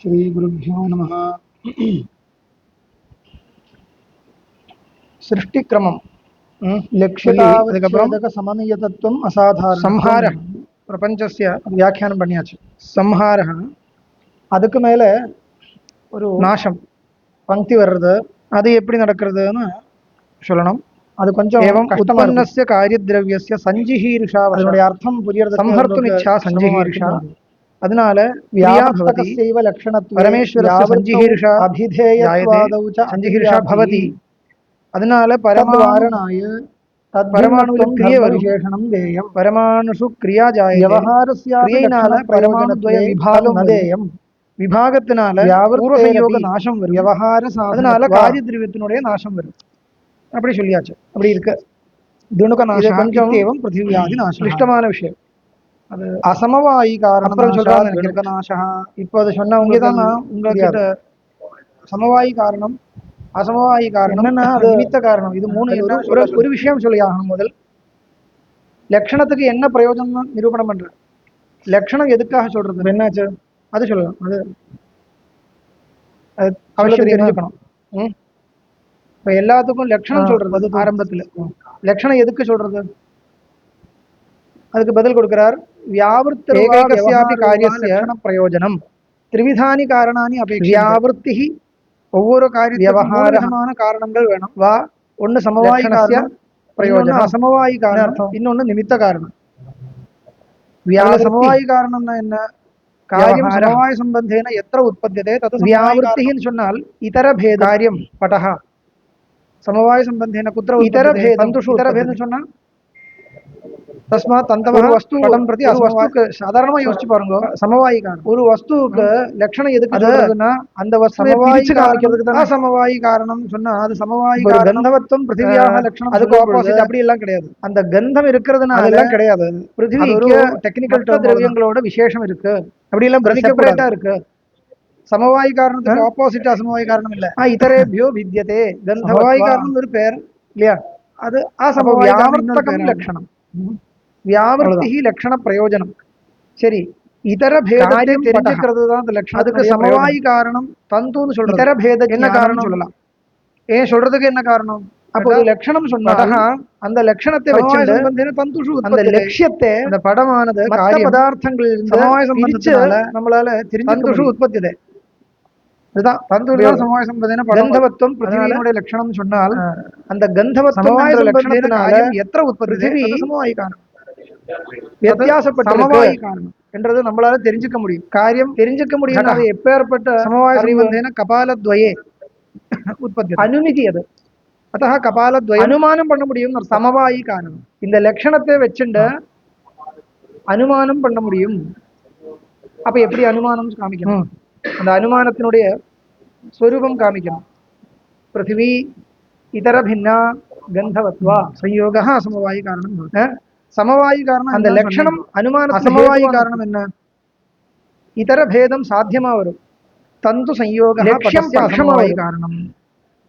श्रीगुरुभ्यो नमः। सृष्टिक्रमம் லட்சியதாவச்சேதக சமநியதத்துவம் அசாதாரணம் சம்ஹார பிரபஞ்சஸ்ய வியாக்கியானம் பண்ணியாச்சு. சம்ஹார அதுக்கு மேலே ஒரு நாசம் பங்கி வர்றது, அது எப்படி நடக்கிறதுன்னு சொல்லணும். அது கொஞ்சம் உற்பன்னஸ்ய காரியத்ரவ்யஸ்ய சஞ்சிஹீர்ஷா, அதனுடைய அர்த்தம் புரியறது. சம்ஹர்த்தும் இச்சா சஞ்சிஹீர்ஷா, அதனால வியாபகஸ்யைவ லக்ஷணத்வே பரமேஸ்வரஸ்ய சஞ்சிஹீர்ஷா அபிதேயத்வாதௌ ச சஞ்சிஹீர்ஷா பவதி. அதனால பரமாணுவாரணாய பரமாணுவில் கிரியை விசேஷணம் தேயம். பரமாணுஷு கிரியா ஜாயதே, விவகாரஸ்ய கிரியையினால பரமாணுத்வய விபாகம் தேயம். விபாகத்தினால பூர்வ சயோக நாசம் வரும். விவகார அதனால காரியத்ரவியத்தினுடைய நாசம் வரும். அப்படி சொல்லியாச்சு. அப்படி இருக்கு. துணுக நாசம் கொஞ்சம் பிருத்திவியாதி நாசம் இஷ்டமான விஷயம். அது அசமவாயி காரணம் அப்புறம் சொல்றாங்க நாசா. இப்போ அதை சொன்னவங்க தான் உங்ககிட்ட சமவாயி காரணம் அசமவாயி காரணம் என்னன்னா அது நிமித்த காரணம். இது மூணு ஒரு விஷயம் சொல்லி ஆகணும். முதல் லட்சணத்துக்கு என்ன பிரயோஜனம் நிரூபணம் பண்ற, லட்சணம் எதுக்காக சொல்றது, என்னாச்சு அது சொல்லலாம். அது அவசியம் தெரிஞ்சுக்கணும். இப்ப எல்லாத்துக்கும் லட்சணம் சொல்றது ஆரம்பத்துல. லட்சணம் எதுக்கு சொல்றது, அதுக்கு பதில் கொடுக்கிறார். வியாவிருத்தி காரியஸ்ய பிரயோஜனம் திரிவிதானி காரணானி அபேட்ச. வியாவிருத்தி ஒவ்வொரு காரியமான காரணங்கள் வேணும். வா ஒன்னு சமவாயி காரணம், பிரயோஜனம் அசமவாயி காரணம், இன்னொன்னு நிமித்த காரணம். சமவாயி காரணம்னா என்ன, காரியம் சமவாய சம்பந்தேன எத்திர உற்பத்தியதே தத் வியாவிருத்தின்னு சொன்னால் இதர பேத காரியம் படஹ சமவாய சம்பந்தேன குத்திர இதர பேதம் இதர பேதம் சொன்னா தஸ்மாத் அந்த வஸ்து படம் பிரதி வஸ்துக்கு சாதாரணமா யோசிச்சு பாருங்க. சமவாயி காரணம் ஒரு வஸ்துவுக்கு லட்சணம் எதுக்கு சொல்றதுன்னா அந்த வஸ்து பிரிச்சு காமிக்கிறதுக்கு தான் சமவாயி காரணம் சொன்னா அது சமவாயி கந்தவத்துவம் பிருத்திவியாக லட்சணம், அதுக்கு ஆப்போசிட் அப்படி எல்லாம் கிடையாது. அந்த கந்தம் இருக்கிறதுனால அதெல்லாம் கிடையாது. பிருத்திவிக்கு டெக்னிக்கல் திரவியங்களோட விசேஷம் இருக்கு, அப்படி எல்லாம் செப்பரேட்டா இருக்கு. சமவாயி காரணத்துக்கு ஆப்போசிட் அசமவாயி காரணம் இல்ல. இதரேபியோ வித்யதே கந்தவாயி காரணம் ஒரு பேர் இல்லையா, அது அசமவாயி லட்சணம். வியாவர்த்தி லட்சண பிரயோஜனம். சரி, இதர பேதத்தை தெரிஞ்சுக்கிறது தான் அந்த லட்சணம். அதுக்கு சமவாயி காரணம் தந்துன்னு சொல்றது. இதர பேத என்ன காரணம் சொல்லலாம். ஏன் சொல்றதுக்கு என்ன காரணம், அப்போ லட்சணம் சொன்னா அந்த லட்சணத்தை வச்சு தந்துஷு அந்த லட்சியத்தை அந்த படமானது பதார்த்தங்களில் சமவாய சம்பந்தத்தினால நம்மளால தந்துஷு உற்பத்தி. இதுதான் தந்துஷு சமவாய சம்பந்தன கந்தவத்துவம் பிருத்திவியினுடைய லட்சணம் சொன்னால் அந்த கந்தவத்துவ லட்சணத்தினால எத்திர உற்பத்தி சமவாயி காரணம் வித்தியாசப்பட்ட சமவாயி காரணம் என்றது நம்மளால தெரிஞ்சுக்க முடியும். காரியம் தெரிஞ்சுக்க முடியும். அது எப்பேற்பட்ட சமவாய சம்பந்தேன கபாலத்வயே உற்பத்தி அனுமதி. அது அத கபாலத்வய அனுமானம் பண்ண முடியும். சமவாயி காரணம் இந்த லட்சணத்தை வச்சுண்டு அனுமானம் பண்ண முடியும். அப்ப எப்படி அனுமானம் காமிக்கணும், அந்த அனுமானத்தினுடைய ஸ்வரூபம் காமிக்கணும். பிருத்திவி இதர பின்னா கந்தவத்வா சயோகா அசமவாயி காரணம். சமவாயி காரணம் அந்த லட்சணம் அனுமான சமவாயி காரணம் என்ன, இதர பேதம் சாத்தியமா வரும். தந்து சயோக அசமவாயி காரணம்,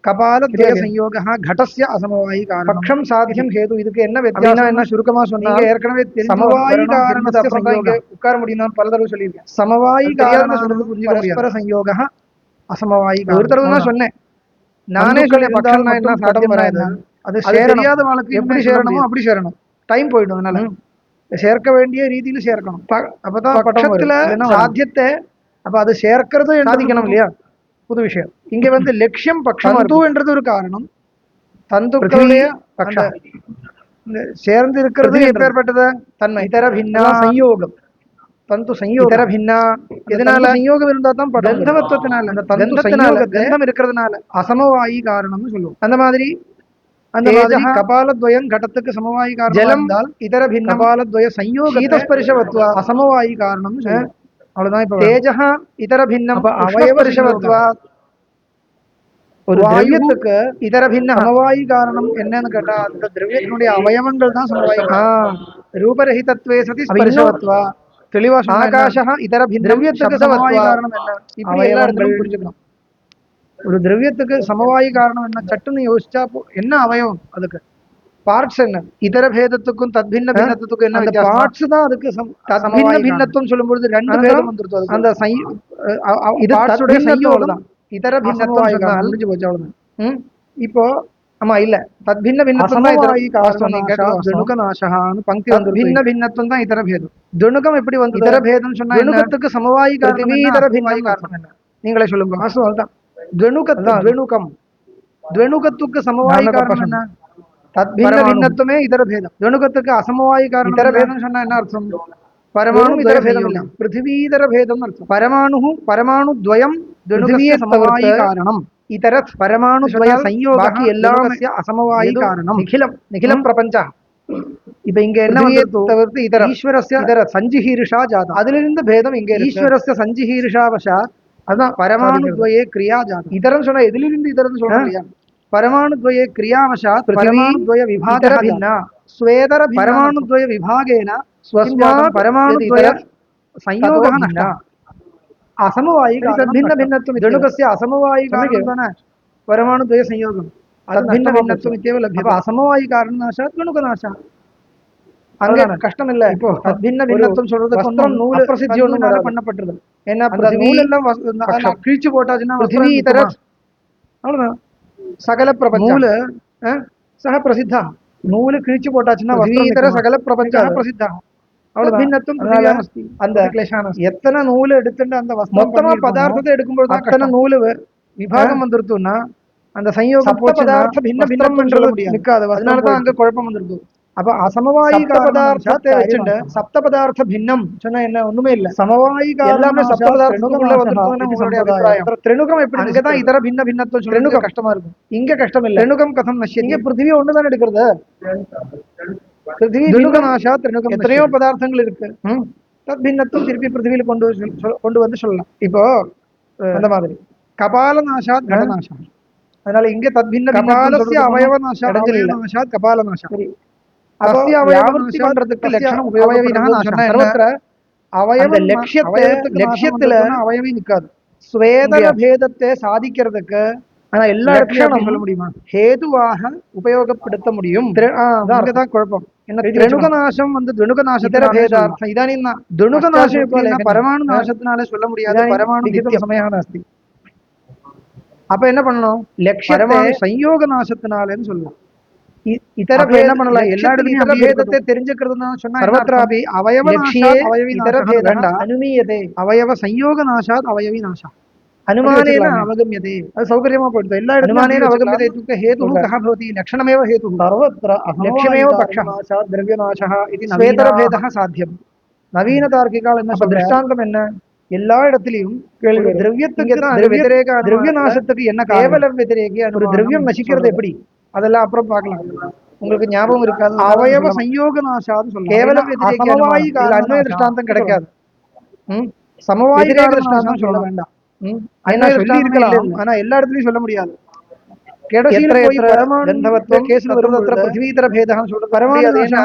கபாலத்வய சயோக கடஸ்ய அசமவாயி காரணம், பக்ஷம் சாத்தியம் ஹேது. இதுக்கு என்ன வித்தியாசம் என்ன சுருக்கமா சொன்னா ஏற்கனவே சமவாயி காரணத்தை உட்கார முடியும். பல தடவை சொல்லியிருக்கேன். சமவாயி காரணம் பரஸ்பர சயோக அசமவாயி ஒரு தடவை தான் சொன்னேன். நானே சொல்ல பக்ஷம் என்ன சாத்தியம் வராது. அது தெரியாத வாழ்க்கை எப்படி சேரணுமோ அப்படி சேரணும். டைம் போயிடும். அதனால சேர்க்க வேண்டிய ரீதியில சேர்க்கணும். அப்பதான் பட்சத்துல சாத்தியத்தை அப்ப அது சேர்க்கிறது சாதிக்கணும் இல்லையா. புது விஷயம் இங்க வந்து லட்சியம் பட்சம் என்றது ஒரு காரணம். தந்துக்களுடைய பட்சம் சேர்ந்து இருக்கிறது எப்பேற்பட்டது தன்மை இதர பின்னா சயோகம். தந்து சயோகம் இதர பின்னா எதனால சயோகம் இருந்தா தான் கந்தவத்துவத்தினால அந்த தந்தத்தினால கந்தம் இருக்கிறதுனால அசமவாயி காரணம்னு சொல்லுவோம். அந்த மாதிரி கபாலத்வயம் கடத்துக்கு சமவாயி காரணம் ஜலம் இதர பின்ன கபாலத்வய சயோக சீதஸ்பர்ஷவத்வா அசமவாயி காரணம். அவ்வளவுதான். இப்ப தேஜஹ இதர பின்னம் அவயவஸ்பர்ஷவத்வா ஒரு திரவியத்துக்கு இதர பின்ன சமவாயி காரணம் என்னன்னு கேட்டா அந்த திரவியத்தினுடைய அவயவங்கள் தான் சமவாயி. ரூபரஹிதத்வே சதி ஸ்பர்ஷவத்வா தெளிவா ஆகாஷஹ இதர பின்ன திரவியத்துக்கு சமவாயி காரணம் என்ன, இப்படி எல்லா இடத்துலயும் புரிஞ்சுக்கணும். ஒரு திரவியத்துக்கு சமவாயி காரணம் என்ன சட்டுன்னு யோசிச்சா என்ன அவயவம், அதுக்கு பார்ட்ஸ் என்ன, இதர பேதத்துக்கும் தத்பின்ன பின்னத்துக்கும் என்ன பார்ட்ஸ் தான். அதுக்கு பின்னத்துவம் சொல்லும்போது ரெண்டு பேரும் வந்துருது. அந்த இது தத்பின்னத்தோடு இதர பின்னத்துவம் சொன்னால் முடிஞ்சு போச்சு அவ்வளவுதான். இப்போ ஆமா இல்ல தத்பின்ன பின்னத்துவம் பங்கி வந்து பின்ன பின்னத்துவம் தான் இதர பேதம். துணுகம் எப்படி வந்து இதர பேதம் சொன்னா துணுகத்துக்கு சமவாயி காரணம் இதர பின்னம் காரணம் என்ன நீங்களே சொல்லுங்க. அதுதான் துணுகம் துணுகத்துக்கு சமவாயி காரணம் என்ன தத்பின்ன பின்னத்துவமே இதர பேதம். துணுகத்துக்கு அசமவாயி காரணம் இதர பேதம் சொன்னா என்ன அர்த்தம் परमाणु इतर भेदम ಇಲ್ಲ पृथ्वी इतर भेदम अर्थ परमाणु द्वयम पृथ्वीय समवायी कारणम इतर परमाणु द्वय संयोग बाकी எல்லாமே असमवायी कारणम निखिलम प्रपंच. இப்ப இங்க என்ன தவிர்த்து இதர ஈஸ்வரஸ்ய இதர சஞ்சிஹீர்ஷா ஜாதம் அதிலிருந்து பேதம் இங்க ஈஸ்வரஸ்ய சஞ்சிஹீர்ஷாவசா அதான் परमाणु द्वये क्रिया जातम. இதரம் சொன்னா எதிலிருந்து இதரம் சொல்றீங்க परमाणु द्वये क्रियावशा परमाणु द्वय विभागः भिन्ना स्वेदर परमाणु द्वय विभागेन स्वस्मात् परमाणु द्वय संयोगः नष्टः असमवायी भिन्न भिन्नत्वं द्वणुकस्य असमवायी कारणेन परमाणु द्वय संयोगं भिन्न भिन्नत्वम् इत्येव लभ्यते. असमवायी कारणनाशात् द्वणुकनाशः அங்க கஷ்டம் இல்ல. இப்போ भिन्न भिन्नत्वம் சொல்றதுக்கு ஒன்றும் நூல் அப்பிரசித்தி ஒன்றும் பண்ணப்பட்டது. ஏன்னா அந்த நூல் எல்லாம் கிழிச்சு போட்டாச்சுன்னா पृथ्वी इतर அவ்வளவுதான் சகல பிரபஞ்ச நூல் சக பிரசித்தா நூல் கிழிச்சு போட்டாச்சுன்னா இதர சகல பிரபஞ்ச பிரசித்தா அவ்வளவு பின்னத்துவம் அந்த எத்தனை நூல் எடுத்துட்டு அந்த மொத்தமா பதார்த்தத்தை எடுக்கும்போது அத்தனை நூல் விபாகம் வந்துருத்துன்னா அந்த சயோக பதார்த்த பின்ன பின்னம் நிற்காது. அதனாலதான் அங்க குழப்பம் வந்துருக்கு. அப்ப அசமவாயி பதார்த்தத்தை வச்சுட்டு சப்த பதார்த்த பின்னம் சொன்னா என்ன ஒண்ணுமே இல்ல சமவாயி எல்லாமே சப்த பதார்த்தத்துக்குள்ள வந்து திரிணுகம் எப்படி அங்கதான் இதர பின்ன பின்னத்துவம் திரிணுகம் கஷ்டமா இருக்கும். இங்க கஷ்டம் இல்ல. திரிணுகம் கதம் நஷ்யம் இங்க பிருத்திவி ஒண்ணுதான் எடுக்கிறது. திரிணுகநாசா திரிணுகம் எத்தனையோ பதார்த்தங்கள் இருக்கு. தத் பின்னத்துவம் திருப்பி பிருத்திவியில கொண்டு வந்து சொல்லலாம். இப்போ அந்த மாதிரி கபாலநாசாத் கடநாசா அதனால இங்க தத் பின்ன கபாலஸ்ய அவயவநாசாத் கபாலநாசா பண்றதுக்கு லட்சணம் லட்சியத்துல அவயவி நிக்காது. ஸ்வேதர பேதத்தை சாதிக்கிறதுக்கு ஆனா எல்லா இடத்துலயும் சொல்ல முடியுமா ஹேதுவாக உபயோகப்படுத்த முடியும். அங்கதான் குழப்பம். திரிணுகநாசம் வந்து துணுகநாசத்திர பேதார்த்தம் இதானீம் துணுகநாசம் பரமாணு நாசத்தினால சொல்ல முடியாது. பரமாணு சமயான அஸ்தி. அப்ப என்ன பண்ணணும் லட்சியத்தை சயோக நாசத்தினாலன்னு சொல்லலாம். இதர என்ன பண்ணலாம் எல்லா இடத்துலயும் பேதத்தை தெரிஞ்சுக்கிறதுன்னு சொன்னா சர்வத்ராபி அவயவ இதர பேதம் அனுமீயதே அவயவ சயோக நாசாத் அவயவி நாசா अनुमानेन अवगम्यते. அது சௌகரியமா போயிடுது. எல்லா இடத்துலயும் அவகம்யते इत्युक्ते हेतुः कः भवति लक्षणमेव हेतुः सर्वत्र लक्ष्यमेव पक्षः द्रव्यनाशः इति स्वेतरभेदः साध्यम्. நவீன தார்க்கிகால் என்ன சொல்ற திருஷ்டாந்தம் என்ன எல்லா இடத்துலயும் திரவியத்துக்கு திரவிய நாசத்துக்கு என்ன கேவல व्यतिरेकी ஒரு திரவியம் நசிக்கிறது எப்படி அதெல்லாம் அப்புறம் பார்க்கலாம். உங்களுக்கு ஞாபகம் இருக்காது அவயவ சயோக நாசான்னு சொல்லலாம். கேவல व्यतिरेकी சமவாயி அன்வய திருஷ்டாந்தம் கிடைக்காது. சமவாயி திருஷ்டாந்தம் சொல்ல வேண்டாம். சொல்லி இருக்கலாம் ஆனா எல்லா இடத்துலயும் சொல்ல முடியாது.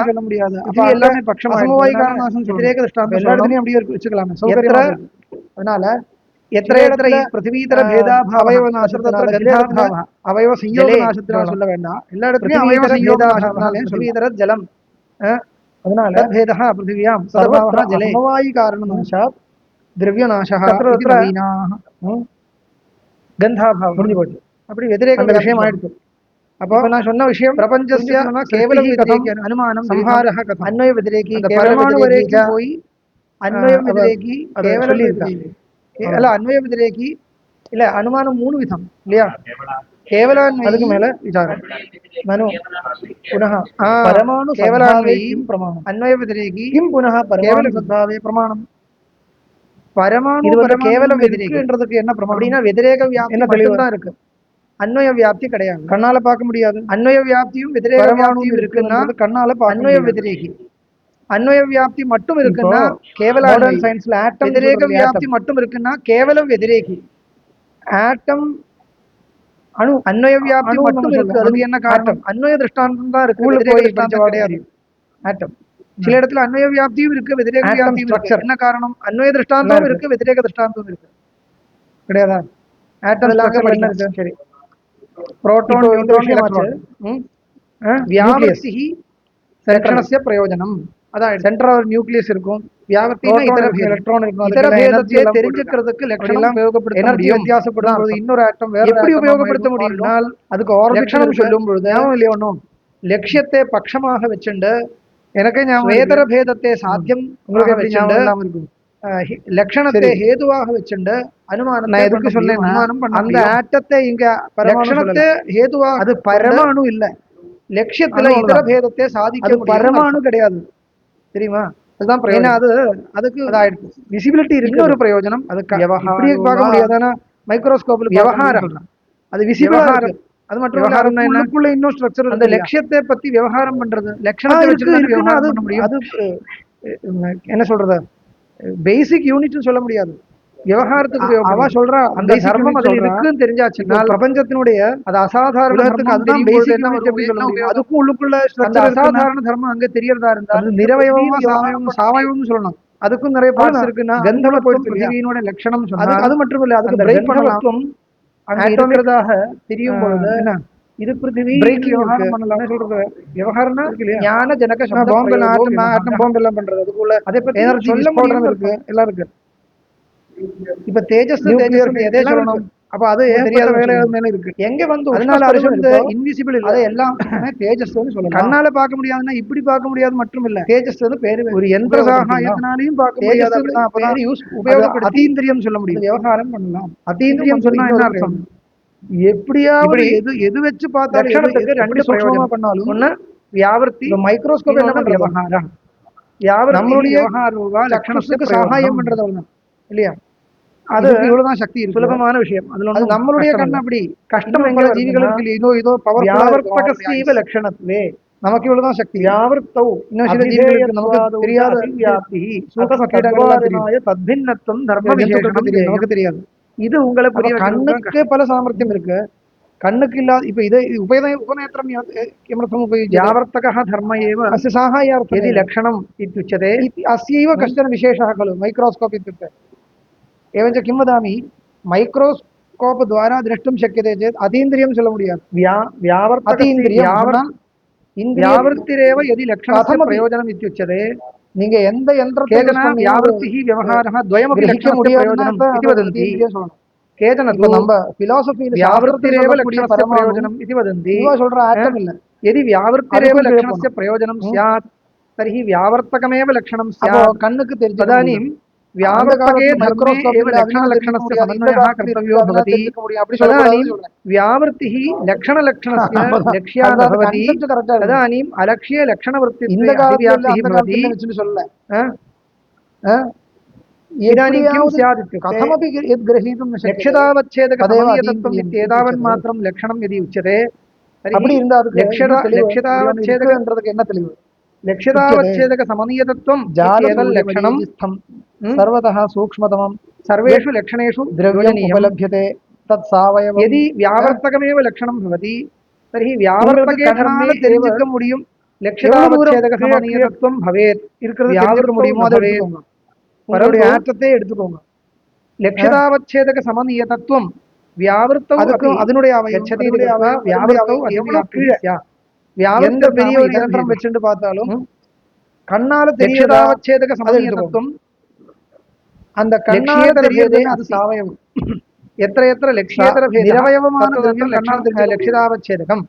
சொல்ல முடியாது. எல்லாமே பட்சம் சமவாயி காரணநாசம் எல்லா இடத்துலயும் அப்படியே வச்சுக்கலாமே சௌகரியமா. அதனால அவயவ சயோக நாசத்தினால சொல்ல வேண்டாம். எல்லா இடத்துலயும் அவயவ சயோக நாசத்தினால ஜலம் அதனால பேதः पृथिव्यां सर्वत्र जले समवायी कारणनाशात् द्रव्यनाशः गन्धाभाव முடிஞ்சு போச்சு. அப்படி व्यतिरेक விஷயம் ஆயிடுச்சு. அப்போ நான் சொன்ன விஷயம் பிரபஞ்சஸ்ய கேவல व्यतिरेकी अनुमानम संहारः कथम अन्वय व्यतिरेकी परमाणु वरेकी போய் अन्वय व्यतिरेकी கேவல व्यतिरेकी இல்ல अन्वय व्यतिरेकी இல்ல अनुमानम மூணு விதம் இல்லையா केवल அதுக்கு மேல விசாரம் मनु पुनः परमाणु केवलान्वयी प्रमाणम अन्वय व्यतिरेकी किम पुनः परमाणु सद्भावे प्रमाणम परमाणु केवल व्यतिरेकன்றதுக்கு என்ன பிரமாணம் அப்படினா व्यतिरेक வியாப்தி மட்டும் தான் இருக்கு. अन्वय வியாப்தி கிடையாது. கண்ணால பார்க்க முடியாது. अन्वय வியாப்தியும் व्यतिरेक வியாப்தியும் இருக்குன்னா கண்ணால अन्वय व्यतिरेकी अन्वय வியாப்தி மட்டும் இருக்குன்னா கேவல மாடர்ன் சயின்ஸ்ல ஆட்டம் व्यतिरेक வியாப்தி மட்டும் இருக்குன்னா கேவலம் व्यतिरेकी ஆட்டம் அணு अन्वय வியாப்தி மட்டும் இருக்கு. அதுக்கு என்ன காரணம் अन्वय திருஷ்டாந்தம் தான் இருக்கு. व्यतिरेक திருஷ்டாந்தம் கிடையாது. ஆட்டம் சில இடத்துல अन्वय வியாப்தியும் இருக்கு व्यतिरेक வியாப்தியும் இருக்கு. என்ன காரணம் अन्वय திருஷ்டாந்தமும் இருக்கு व्यतिरेक திருஷ்டாந்தமும் இருக்கு கிடையாதா? ஆட்டம் ஸ்ட்ரக்சர் என்ன இருக்கு சரி प्रोटॉन न्यूट्रॉन एलेक्ट्रॉन व्यावृत्तिः सेंट्रस्य प्रयोजनम அதான் சென்டர் ஆர் நியூக்ளியஸ் இருக்கும். வியாவர்த்தினா இதர பேதத்தை தெரிஞ்சுக்கிறதுக்கு லட்சணம் உபயோகப்படுத்த முடியும். வித்தியாசப்படும் பொழுது இன்னொரு ஆட்டம் வேற எப்படி உபயோகப்படுத்த முடியும்னால் அதுக்கு லட்சணம் சொல்லும் பொழுது இல்லையோனும் லட்சியத்தை பட்சமாக வச்சுண்டு எனக்கு வேதர பேதத்தை சாத்தியம் வச்சுண்டு லட்சணத்தை ஹேதுவாக வச்சுண்டு அனுமானம் நான் எதுக்கு சொன்னேன்னா அந்த ஆட்டத்தை இங்க லட்சணத்தை ஹேதுவாக அது பரமாணு இல்ல லட்சியத்துல இதர பேதத்தை சாதிக்க பரமாணு கிடையாது தெரியுமா அதுதான் ஏன்னா அதுக்கு விசிபிலிட்டி இருக்கு ஒரு பிரயோஜனம் அது இப்படியே பார்க்க முடியாதானா மைக்ரோஸ்கோப்ல விவகாரம் அது விசிபிளா இருக்கு அது மட்டும் உள்ளுக்குள்ள இன்னும் ஸ்ட்ரக்சர் அந்த லட்சியத்தை பத்தி விவகாரம் பண்றது லட்சணத்தை வச்சு விவகாரம் பண்ண முடியும் அது என்ன சொல்றது பேசிக் யூனிட்னு சொல்ல முடியாது விவகாரத்துக்கு அவ சொல்றா அந்த தர்மம் அதுல இருக்குன்னு தெரிஞ்சாச்சுன்னா பிரபஞ்சத்தினுடைய அது அசாதாரணத்துக்கு அதுதான் பேசிக் யூனிட் எப்படி சொல்ல முடியும் அதுக்கும் உள்ளுக்குள்ள அந்த அசாதாரண தர்மம் அங்க தெரியறதா இருந்தா நிரவயவமா சாவயவம்னு சொல்லணும் அதுக்கும் நிறைய பார்ட்ஸ் இருக்குன்னா கந்தவத்துவம் பிருத்திவியினோட லட்சணம் சொன்னா அது மட்டும் இல்ல அதுக்கு பிரேக் பண்ணலாம் அங்க இருக்கிறதாக தெரியும் பொழுது இது பிருத்திவி விவகாரம் பண்ணலாம் சொல்றது விவகாரம்னா ஞான ஜனக பாம்பு பாம்பு எல்லாம் பண்றது அதுக்குள்ள அதை பத்தி எனர்ஜி சொல்ல இருக்கு எல்லாம் இருக்கு இப்ப தேஜஸ் எதே சொல்லணும் அப்ப அது தெரியாத வேலை மேல இருக்கு எங்க வந்து அதனால அது வந்து இன்விசிபிள் இல்ல அது எல்லாம் தேஜஸ் சொல்லலாம் கண்ணால பார்க்க முடியாதுன்னா இப்படி பார்க்க முடியாது மட்டும் இல்ல தேஜஸ் பேரு ஒரு எந்திர சகாயத்தினாலையும் பார்க்க முடியாது அப்பதான் யூஸ் உபயோகப்படுத்தி அதீந்திரியம் சொல்ல முடியும் விவகாரம் பண்ணலாம் அதீந்திரியம் சொன்னா என்ன அர்த்தம் எப்படியாவது எது வச்சு பார்த்தாலும் ரெண்டு சூக்ஷ்மமா பண்ணாலும் ஒண்ணு வியாவர்த்தி மைக்ரோஸ்கோப் என்ன விவகாரம் நம்மளுடைய லட்சணத்துக்கு சகாயம் பண்றது அவ்வளவுதான் இல்லையா அது இவ்வளவுதான் சக்தி சுலபமான விஷயம் அதுல நம்மளுடைய கண் அப்படி கஷ்டம் எங்க ஜீவிகளுக்கு இதோ பவர் லட்சணத்துவே நமக்கு இவ்வளவுதான் சக்தி வியாவர்த்தௌ இன்னும் சில ஜீவிகளுக்கு நமக்கு தெரியாத சூக்ஷ்ம கீடங்களாக தத்பின்னத்துவம் தர்ம விசேஷம் நமக்கு தெரியாது இது உங்களை புரிய கண்ணுக்கு பல சாமர்த்தியம் இருக்கு கண்ணுக்கு இல்லாத இப்ப இது உபநேத்திரம் யாவர்த்தக தர்ம ஏவ அस्य साहाय्यार्थं यदि लक्षणम् इत्युच्यते अस्यैव कश्चन विशेषः खलु मैक्रोस्कोप् इत्युक्ते एवञ्च किं वदामि मैक्रोस्कोप् द्वारा द्रष्टुं शक्यते चेत् अतीन्द्रियं சொல்ல முடியாது व्यावृत्तिरेव यदि लक्षणस्य प्रयोजनम् इत्युच्यते நீங்க எந்த யந்திரத்தை யாவர்த்தி விவகாரः द्वयमपि लक्षणस्य प्रयोजनम् इति वदन्ति केचन நம்ம फिलॉसफी व्यावृत्तिरेव लक्षणस्य प्रयोजनम् इति वदन्ति சொல்ற ஆட்டம் இல்ல यदि व्यावृत्तिरेव लक्षणस्य प्रयोजनं स्यात् तर्हि व्यावर्तकमेव लक्षणं स्यात् कन्नुक्कु தெரிஞ்சு तदानीं व्यावर्तके धर्मे एव लक्षणलक्षणस्य समन्वयः कर्तव्यो भवति तदानीं व्यावृत्तिः लक्षणलक्षणस्य लक्ष्या न भवति तदानीम् अलक्ष्ये लक्षणवृत्तित्वे अभिव्याप्तिः भवति इदानीं किं स्यात् कथमपि यद् ग्रहीतुं न शक्यते लक्ष्यतावच्छेदकसमन्वयतत्त्वम् इत्येतावन्मात्रं लक्षणं यदि उच्यते तर्हि लक्ष्यतावच्छेदकன்றதுக்கு என்ன தெளிவு लक्ष्यतावच्छेदक समनीयतत्वं जालतल लक्षणं सर्वतः सूक्ष्मतमं सर्वेषु लक्षणेषु द्रव्यम् उपलभ्यते तत् सावयवं यदि व्यावर्तकमेव लक्षणं भवति तर्हि व्यावर्तके धर्मे தெரிஞ்சுக்க முடியும் लक्ष्यतावच्छेदक समनीयतत्वं भवेत् இருக்கிறது தெரிஞ்சுக்க முடியுமோ அதை எடுத்துக்கோங்க உங்களுடைய ஆட்டத்தை எடுத்துக்கோங்க लक्ष्यतावच्छेदक समनीयतत्वं व्यावृत्तौ அதனுடைய व्यावृत्तौ அதிவியாப்தியா எந்த பெரிய ஒரு யந்திரம் வச்சுட்டு பார்த்தாலும் கண்ணால தெரியாதவச்சேதக சமநியத்துவம் அந்த கண்ணால தெரியுது அது சாவயவம் எത്ര லட்சியேதர நிரவயவமான திரவியம் கண்ணால தெரிஞ்ச லட்சியதாவச்சேதகம்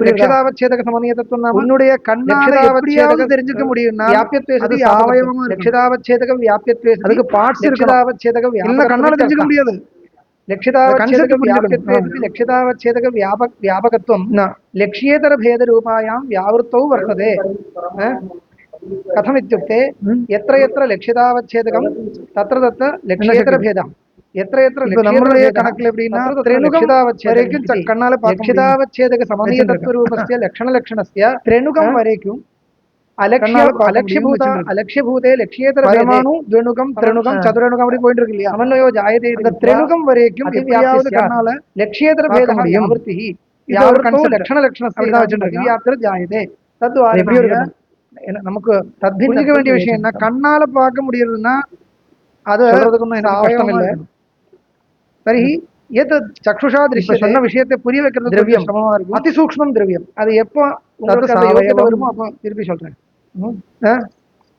லட்சியதாவச்சேதக சமநியத்துவம் நாம உன்னுடைய கண்ணால எப்படியாவது தெரிஞ்சுக்க முடியும்னா வியாபியத்வே அது சாவயவம் லட்சியதாவச்சேதக வியாபியத்வே அதுக்கு பார்ட்ஸ் லட்சியதாவச்சேதக இல்ல கண்ணால தெரிஞ்சுக்க முடியாது लक्ष्यतावच्छेदक व्यापकत्वं लक्ष्येतर भेद रूपायां व्यावृत्तौ वर्तते कथमित्युक्ते यत्र यत्र लक्ष्यतावच्छेदकं तत्र तत्र लक्ष्येतर भेदः यत्र यत्र நம்மளுடைய கணக்குல எப்படின்னா त्रेणुकं கண்ணால लक्ष्यतावच्छेदक समन्वयतत्व रूपस्य लक्षणस्य त्रेणुकं वरेக்கும் अलक्ष्यभूते लक्ष्येतर परमाणु द्वेणुकम त्रिणुकम चतुरणुकम அப்படி போயிட்டு இருக்கு இல்லையா சமன்வயோ ஜாயதே இந்த त्रिणुकम வரைக்கும் எப்படியாவது கண்ணால लक्ष्येतर भेदः व्यावृत्तिः यावृत्तौ लक्षणस्य வச்சிருக்கு வியாப்திர் ஜாயதே தத்வார எப்படி இருக்கு நமக்கு புரிஞ்சிக்க வேண்டிய விஷயம் என்ன கண்ணால பார்க்க முடியறதுன்னா அது சொல்றதுக்கு ஒன்றும் கஷ்டம் இல்லை தர்ஹி यत् चक्षुषा दृश्यते சொன்ன விஷயத்தை புரிய வைக்கிறது திரவியம் சமமா இருக்கும் அதி சூக்ஷ்மம் திரவியம் அது எப்போ உங்களுக்கு அந்த யோகியதை வருமோ அப்போ திருப்பி சொல்றேன்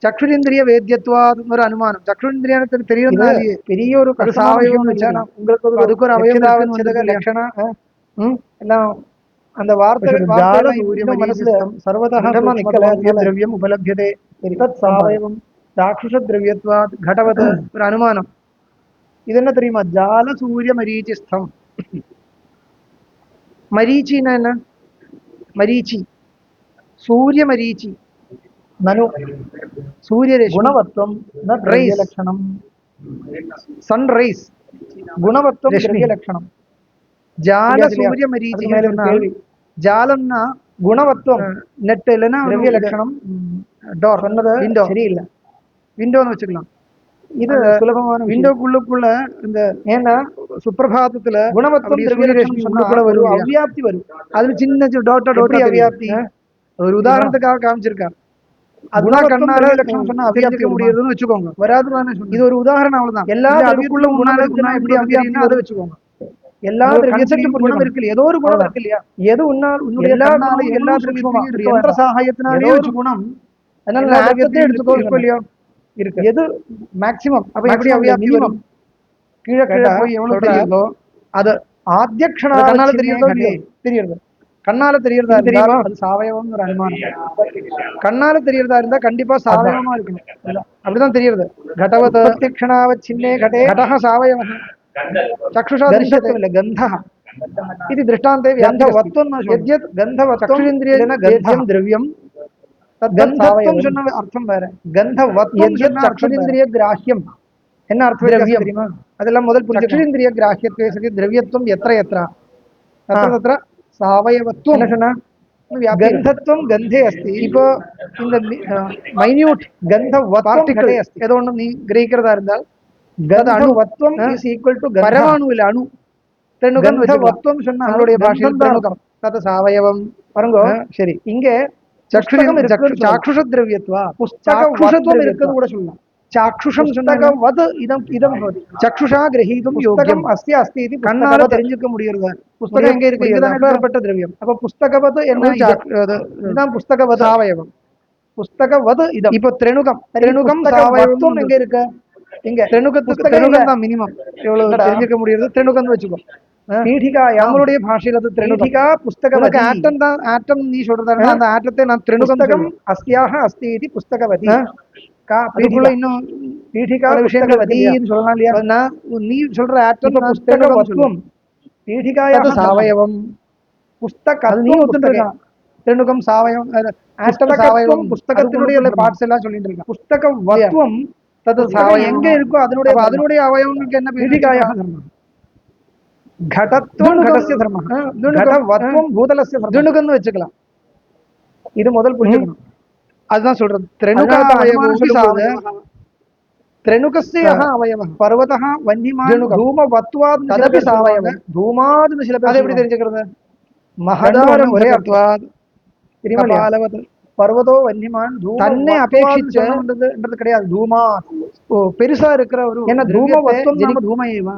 சக்ஷுரேந்திரிய வேத்தியத்துவாத் ஒரு அனுமானம். சக்ஷுரேந்திரியத்துக்கு தெரியறதுனாலேயே பெரிய ஒரு சாவயவம்னு வச்சா உங்களுக்கு அதுக்கு ஒரு அவயவ லட்சணம் எல்லாம் அந்த வார்த்தைகள் மனசுல சர்வதா திரவியம் உபலபியதே தத் சாவயவம் சாக்ஷுஷ திரவியத்வாத் கடவத் ஒரு அனுமானம். இது என்ன தெரியுமா? ஜால சூரிய மரீச்சிஸ்தம். மரீச்சின்னா என்ன? மரீச்சி சூரிய மரீச்சி நனு சூரியரேஷ் குணவத்வம் திரவிய லட்சணம். சன்ரைஸ் குணவத்வம் திரவிய லட்சணம். ஜால சூரிய மரீச்சி ஜாலம்னா குணவத்வம் நெட் இல்லைன்னா திரவிய லட்சணம். டோர் சொன்னது விண்டோ சரியில்லை, விண்டோன்னு வச்சுக்கலாம். இது சுலபமான விண்டோக்குள்ளுக்குள்ள இந்த ஏன்னா சுப்பிரபாதத்துல குணவத்வம் திரவிய வரும் அவ்வியாப்தி வரும். அதுல சின்ன டோட்டா அவ்வியாப்தி ஒரு உதாரணத்துக்காக காமிச்சிருக்காரு. அதுதான் கண்ணால லட்சணம் சொன்னா அவ்வியாப்தி முடியுதுன்னு வச்சுக்கோங்க. வராதுன்னு இது ஒரு உதாரணம் அவ்வளவுதான். எல்லா அதுக்குள்ள முன்னால எப்படி அவ்வியாப்தினா அதை வச்சுக்கோங்க. எல்லா திரவியத்திலும் குணம் இருக்கு, ஏதோ ஒரு குணம் இருக்கு இல்லையா? எது உன்னுடைய எல்லா திரவியத்திலும் எந்த சாகாயத்தினாலே ஒரு குணம். அதனால ஆற்றத்தை எடுத்துக்கோ இல்லையா இருக்கு. எது மேக்சிமம் அப்ப எப்படி அவ்வியாப்தி வரும்? கீழே கீழே போய் எவ்வளவு தெரியுதோ அது ஆத்யக்ஷணா கண்ணால தெரியுதோ தெரியுது. கண்ணால தெரியறதா தெரியுமா? அது சாவயவம் ஒரு அனுமானம். கண்ணால தெரியறதா இருந்தா கண்டிப்பா சாவயவமா இருக்கணும். அப்படிதான் தெரியுது. கடவத் பிரத்யக்ஷணாவ சின்னே கடே கடஹ சாவயவः चक्षुषा दृश्यते गन्धः इति दृष्टान्ते गन्धवत्वं यद्यत् गन्धवत्वं गन्धं द्रव्यं गन्धत्वं சொன்ன அர்த்தம் வேற. गन्धवत्वं यद्यत् चक्षुरिन्द्रिय ग्राह्यं என்ன அர்த்தம் திரவியம் தெரியுமா? அதெல்லாம் முதல் புரிஞ்சு. चक्षुरिन्द्रिय ग्राह्यत्वे सति द्रव्यत्वं यत्र यत्र तत्र तत्र सावयवत्वं என்ன சொன்னா गन्धत्वं गन्धे अस्ति. இப்போ இந்த மைன்யூட் गन्धवत्वं घटे अस्ति. ஏதோ ஒன்று நீ கிரகிக்கிறதா இருந்தால் गन्धवत्वं is equal to परमाणु இல்ல அணு. गन्धवत्वं சொன்னா நம்மளுடைய பாஷையில் திரணுகம் தத் சாவயவம் பாருங்க. சரி, இங்க சாக்ஷுஷ திரவியத்வா புஸ்தகவத்வம் இருக்குன்னு கூட சொல்லலாம். சாக்ஷுஷம் சொன்னாக்க வது இதம் இதம் சக்ஷுஷா கிரஹீதும் யோக்யம் அஸ்தி அஸ்தி இது கண்ணால தெரிஞ்சுக்க முடியறது. புஸ்தகம் எங்க இருக்கு? இதுதான் ஏற்பட்ட திரவியம். அப்ப புஸ்தகவது என்ன? இதுதான் புஸ்தகவது சாவயவம். புஸ்தகவது இதம். இப்போ திரணுகம் திரணுகம் சாவயவம் எங்க இருக்கு? இங்க திரணுகம் தான் மினிமம் எவ்வளவு தெரிஞ்சுக்க முடியுது. திரணுகம் வச்சுக்கோ. பீடிகா நம்மளுடைய பாஷையில அது திரணுகா புஸ்தகம் ஆட்டம் தான். ஆட்டம் நீ சொல்றதா அந்த ஆட்டத்தை நான் திரணுகம் அஸ்தியாக அஸ்தி இது புஸ்தகவதி அதுக்குள்ள இன்னும் பீடிகா விஷயங்கள்னு சொல்லலாம் இல்லையா? நீ சொல்ற ஆட்டம் புஸ்தகவத்வம் பீடிகாயாக சாவயவம் புஸ்தகம் நீ ஒத்துருக்கான். திரணுகம் சாவயம் ஆட்டம் சாவயம் புஸ்தகத்தினுடைய பார்ட்ஸ் எல்லாம் சொல்லிட்டு இருக்கான். புஸ்தகம் வத்வம் எங்க இருக்கோ அதனுடைய அவயவங்களுக்கு என்ன பீடிகாயாக தர்மம் घटत्वं घटस्य धर्मः घटवत्वं भूतलस्य धर्मः दुणुकன்னு வச்சுக்கலாம். இது முதல் புரிஞ்சுக்கணும். அதுதான் சொல்றது. திரணுகः திரணுகஸ்ய அவயவः पर्वतः वह्निमान् धूमवत्वात् तदपि सावयवः धूमाद् शिलभः. அது எப்படி தெரிஞ்சுக்கிறது? மகதாரம் ஒரே அர்த்தவாத் திரிமலவத் पर्वतो वह्निमान् தன்னை அபேட்சிச்சது கிடையாது. தூமா பெருசா இருக்கிற ஒரு என்ன தூமவத்வம் நம்ம தூமயேவா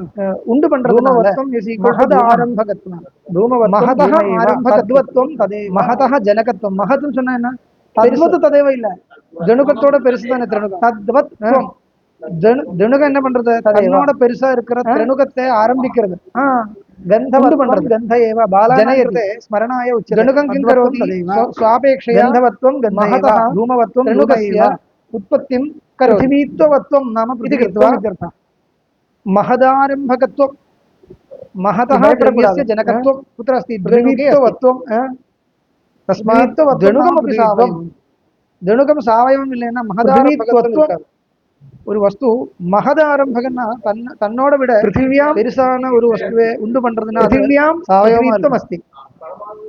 உண்டு பண்றது. தூமவத்வம் இஸ் ஈக்வல் டு ஆரம்பகத்வம். தூமவத்வம் மஹதஹ ஆரம்பகத்வம் ததே மஹதஹ ஜனகத்வம். மஹத்னு சொன்னா என்ன? தத்வத் ததேவ இல்ல, ஜனுகத்தோட பெருசு தானே திரணுகம். தத்வத்வம் திரணுகம் என்ன பண்றது? தன்னோட பெருசா இருக்கிற திரணுகத்தை ஆரம்பிக்கிறது. गन्धवत्वं பண்றது. गन्ध एव बालाजनयते स्मरणाय उच्यते. गणुकं किं करोति? स्वापेक्षया गन्धवत्वं गन्धः धूमवत्वं धूमस्य उत्पत्तिं करोति. पृथिवीत्ववत्वं नाम पृथिवीत्वम् इत्यर्थः. महदारम्भकत्वं महतः द्रव्यस्य जनकत्वं कुत्र अस्ति? पृथिवीत्ववत्वं तस्मात् गणुकमपि सावयवं. गणुकं सावयवम् இல்லைன்னா महदारम्भकत्वம் ஒரு வஸ்து மகத ஆரம்பகன்னா தன்னோட விட பிருத்திவியாம் பெருசான ஒரு வஸ்துவை உண்டு பண்றதுன்னா பிருத்திவியாம் சாவயவம் அஸ்தி.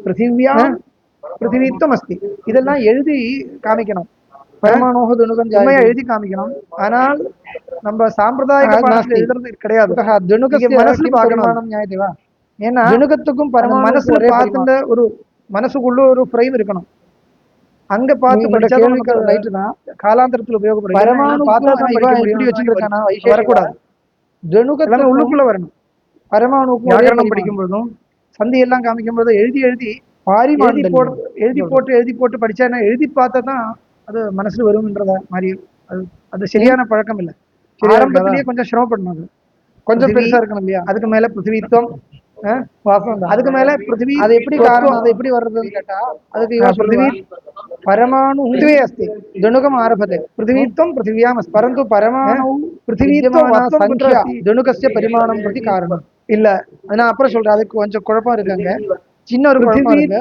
பிருத்திவியாம் பிருத்திவித்வம் அஸ்தி. இதெல்லாம் எழுதி காமிக்கணும். பரமாணோக துணுகம் எழுதி காமிக்கணும். ஆனால் நம்ம சாம்பிரதாயிக பாடத்துல எழுதுறது கிடையாது. மனசுல பார்க்கணும் நியாயத்தேவா. ஏன்னா துணுகத்துக்கும் பரமாணு மனசுல பார்த்துட்ட ஒரு மனசுக்குள்ள ஒரு ஃப்ரேம் இருக்கணும். அங்க பார்த்து படிச்சா ரைட்டு தான். காலாந்தரத்தில் உபயோகப்படும். பரமாணு எப்படி வச்சுருக்கானா வரக்கூடாது. ஜனுகத்துல உள்ளுக்குள்ள வரணும். பரமாணுக்கும் வியாக்கரணம் படிக்கும் பொழுதும் சந்தி எல்லாம் காமிக்கும் போதும் எழுதி எழுதி எழுதி போட்டு படிச்சா என்ன எழுதி பார்த்தா தான் அது மனசுல வரும்ன்றத மாதிரி அது சரியான பழக்கம் இல்லை. ஆரம்பத்திலேயே கொஞ்சம் சிரமப்படணும். அது கொஞ்சம் பெருசா இருக்கணும் இல்லையா? அதுக்கு மேல பிருத்திவித்துவம் வாசம், அதுக்கு மேல பிருத்திவி. அது எப்படி காரணம், அது எப்படி வர்றதுன்னு கேட்டா அதுக்கு பிருத்திவி परमाणु अस्ति दणुकम् आरभते पृथिवीत्वं पृथिव्याम् अस्ति परन्तु परमाणु पृथिवीत्वसंख्या दणुकस्य परिमाणं प्रति कारणम् இல்ல. நான் அப்புறம் சொல்றேன். அதுக்கு கொஞ்சம் குழப்பம் இருக்காங்க. சின்ன ஒரு குழப்பம் இருக்கு.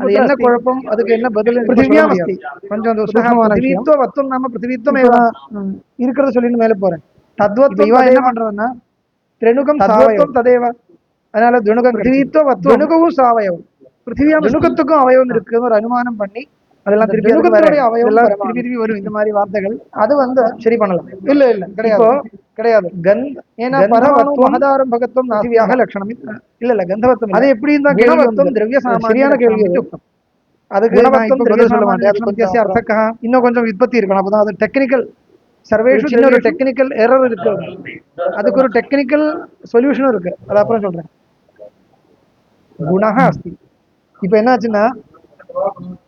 அது என்ன குழப்பம், அதுக்கு என்ன பதில்? पृथिव्याम् अस्ति கொஞ்சம் அந்த சூக்ஷ்மமான விஷயம். पृथिवीत्वं नाम पृथिवीत्वम् एव இருக்கிறத சொல்லிட்டு மேலே போறேன். தத்வத்வம் இவன் என்ன பண்றதுன்னா त्रिणुकं सावयवं तदेव. அதனால துணுகம் पृथिवीत्ववत्वं துணுகவும் சாவயவம் पृथिव्याम् துணுகத்துக்கும் அவயவம் இருக்குன்னு ஒரு அனுமானம் பண்ணி அதெல்லாம் திருப்பி திருப்பி வரும் இந்த மாதிரி வார்த்தைகள். அது சரி பண்ணலாம். இல்ல கிடையாது ஏன்னா மகதாரம்பகத்துவம் நாசிவியாக லட்சணம் இல்ல கந்தவத்துவம். அது எப்படி இருந்தா குணவத்துவம் திரவிய சரியான கேள்வி. அதுக்கு பதில் சொல்ல மாட்டேன். அர்த்தக்கா இன்னும் கொஞ்சம் விற்பத்தி இருக்கணும். அப்பதான் அது டெக்னிக்கல் சர்வேஷன் சின்ன ஒரு டெக்னிக்கல் எரர் இருக்கு. அதுக்கு ஒரு டெக்னிக்கல் சொல்யூஷனும் இருக்கு. அது அப்புறம் சொல்றேன். குணஹ அஸ்தி. இப்ப என்னாச்சுன்னா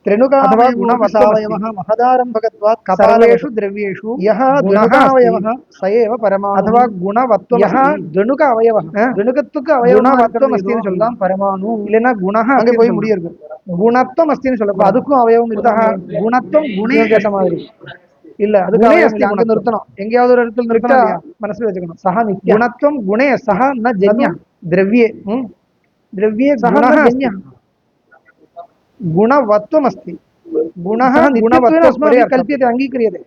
त्रिणुकावयवः गुणवसावयवः महदारम्भकत्वात् कपालेषु द्रव्येषु यः गुणकावयवः स एव परमाणुः अथवा गुणवत्वं यः द्विणुक अवयवः द्विणुकत्वक अवयवत्वम् अस्ति नु சொல்லலாம் परमाणु இல்லனா குணஹ அங்க போய் முடியிருக்கு. குணத்துவம் अस्ति नु சொல்லலாம். அதுக்கும் அவயவம் இருக்கா? குணத்துவம் குணே கேட்ட மாதிரி இல்ல. அதுக்கு அவயவம் அங்க நிறுத்தணும். எங்கயாவது ஒரு இடத்துல நிறுத்தா மனசுல வச்சுக்கணும். சஹ நித்ய குணத்துவம் குணே சஹ ந ஜன்ய द्रव्ये द्रव्ये सह जन्य गुणवत्वम् अस्ति. गुणः गुणवत्वं कल्प्यते अंगीक्रियते.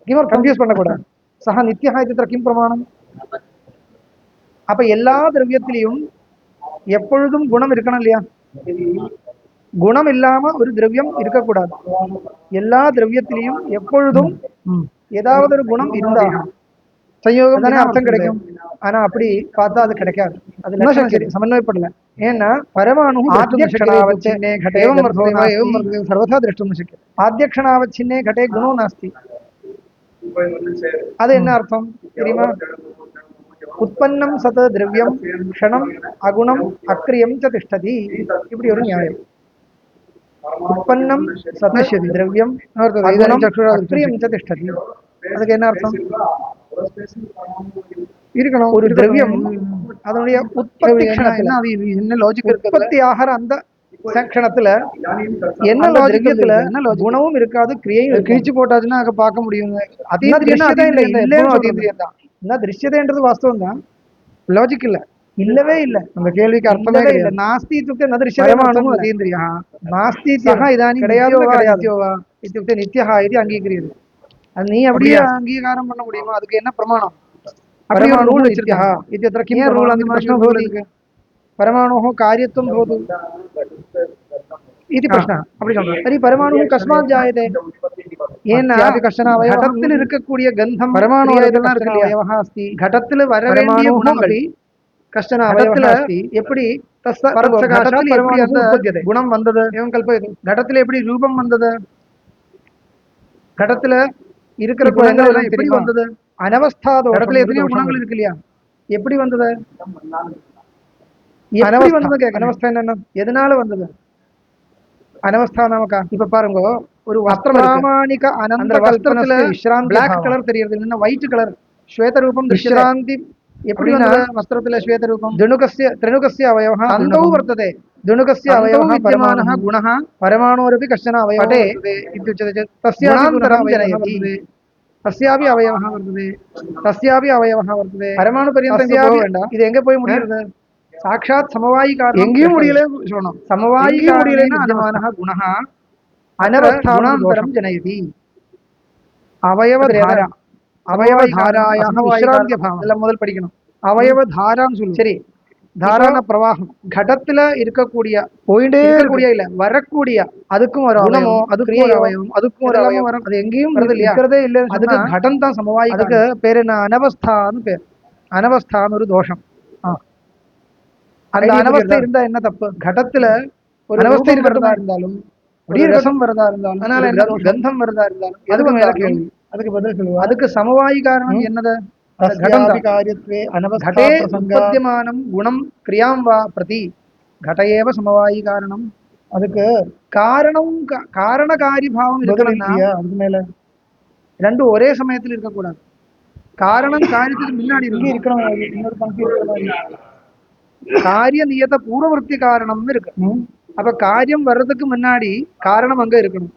किमर्थं कन्फ्यूस् பண்ணக்கூடாது. सः नित्यः इत्यत्र किं प्रमाणம்? அப்ப எல்லா திரவியத்திலையும் எப்பொழுதும் குணம் இருக்கணும் இல்லையா? குணம் இல்லாம ஒரு திரவியம் இருக்கக்கூடாது. எல்லா திரவியத்திலையும் எப்பொழுதும் ஏதாவது ஒரு குணம் இருந்தா संयोगம் தானே அர்த்தம் கிடைக்கும். ஆனா அப்படி பார்த்தா அது கிடைக்காது. அது லட்சணம் समन्वयப்படல. ஏன்னா परमाणु आद्यक्षणावच्छिन्ने घटे एवं वर्तते सर्वथा द्रष्टुं न शक्यते. आद्यक्षणावच्छिन्ने घटे गुणो नास्ति. அது என்ன அர்த்தம் தெரியுமா? उत्पन्नं सत् द्रव्यं क्षणं अगुणं अक्रियं च तिष्ठति. இப்படி ஒரு நியாயம். उत्पन्नं सत् द्रव्यं अगुणं अक्रियं च तिष्ठति. அதுக்கு என்ன அர்த்தம்? இருக்கணும் ஒரு திரவியம் அதனுடைய உற்பத்தி க்ஷணத்துல என்ன லாஜிக் இருக்கு? உற்பத்தி ஆகிற அந்த க்ஷணத்துல என்ன லாஜிக்கத்துல குணமும் இருக்காது, கிரியையும் கிழிச்சு போட்டாச்சுன்னா அங்க பார்க்க முடியுங்க. அதீந்திரியம் தான். என்ன திருஷ்யதைன்றது வாஸ்தவம் தான், லாஜிக் இல்ல. இல்லவே இல்ல. அந்த கேள்விக்கு அர்த்தமே இல்ல. நாஸ்தி இத்துக்தே ந திருஷ்யதே அதீந்திரியா நாஸ்தி சஹ இதானி கிடையாதுவா இத்துக்தே நித்யஹ இது அங்கீகரியது. அது நீ அப்படியே அங்கீகாரம் பண்ண முடியுமா? அதுக்கு என்ன பிரமாணம்? परमाणु नित्यः इत्यत्र किं रूल् अन्ति प्रश्नो भवति? परमाणोः कार्यत्वं भवतु इति प्रश्नः. அப்படி சொல்றாங்க. तर्हि परमाणुः कस्मात् जायते? ஏன்னா கஷ்டன அவயவம் घटத்தில் இருக்கக்கூடிய கந்தம் परमाणु இதெல்லாம் இருக்கு இல்லையா? அவயவः अस्ति. घटத்தில் வர வேண்டிய குணங்கள் கஷ்டன அவயவः अस्ति. எப்படி பரத்சகாசாத் எப்படி அந்த குணம் வந்தது? ஏவம் கல்பயது. घटத்தில் எப்படி ரூபம் வந்தது? घटத்தில் இருக்கிற குணங்கள் எல்லாம் எப்படி வந்தது? அனவஸ்தா தோஷத்துல எத்தனையோ குணங்கள் இருக்கு இல்லையா? எப்படி வந்தது? எப்படி வந்தது கேட்க. அனவஸ்தா என்னன்னா எதனால வந்தது? அனவஸ்தா நமக்கா இப்ப பாருங்க, ஒரு வஸ்திரம் பிராமாணிக அனந்த வஸ்திரத்துல பிளாக் கலர் தெரியுது, இல்லைன்னா ஒயிட் கலர் ஸ்வேத ரூபம் விஸ்ராந்தி. எப்படின்னா வஸ்திரத்துல ஸ்வேத ரூபம் திணுகஸ்ய त्रिणुकस्य அவயவः அந்தௌ வர்த்ததே. திணுகஸ்ய அவயவः பரமாணுः குணः பரமாணோரपि कश्चन அவயவः इत्युच्यते. तस्यान्तरं जनयति. तस्यापि அவயவः वर्तते. तस्यापि அவயவः वर्तते. परमाणु पर्यन्तं போக வேண்டாம். இது எங்க போய் முடியுது? சாட்சாத் சமவாயி காரணம் எங்கேயும் முடியல சொல்லணும். சமவாயி முடியலன்னா அனுமானः குணः அனவஸ்தானாந்தரம் ஜனயதி. அவயவதாரா அவயவதாராயாக விஸ்ராந்திய பாவம் எல்லாம் முதல் படிக்கணும். அவயவதாரான்னு சொல்லு. சரி, தாரான பிரவாகம் கடத்துல இருக்கக்கூடிய போயிட்டே இருக்கக்கூடிய இல்ல வரக்கூடிய அதுக்கும் ஒரு குணமோ அதுக்கும் ஒரு அவயவம் அதுக்கும் ஒரு அவயவம் வரும். அது எங்கேயும் இருக்கிறதே இல்லை. அதுக்கு கடம் தான் சமவாயி. அதுக்கு பேர் என்ன? அனவஸ்தான்னு பேர். அனவஸ்தான்னு ஒரு தோஷம். அந்த அனவஸ்தை இருந்தா என்ன தப்பு? கடத்துல ஒரு அனவஸ்தை இருக்கிறதா இருந்தாலும் ரசம் வரதா இருந்தாலும் அதனால என்ன கந்தம் வரதா இருந்தாலும் அதுக்கு மேல கேள்வி. அதுக்கு பதில் சொல்லுவா. அதுக்கு சமவாயி காரணம் என்னது? कार्यत्वे अनवस्थाप्रसंगात् उत्पद्यमानं गुणं क्रियां वा प्रति घट एव समवायी कारणं அதுக்கு காரணம் காரணகாரிபாவம் இருக்கணும்னா அதுக்கு மேல ரெண்டும் ஒரே சமயத்தில் இருக்கக்கூடாது. காரணம் காரியத்துக்கு முன்னாடி இருக்கணும். இன்னொரு பங்கு காரிய நியத பூர்வவர்த்தி காரணம்னு இருக்கு. அப்ப காரியம் வர்றதுக்கு முன்னாடி காரணம் அங்க இருக்கணும்.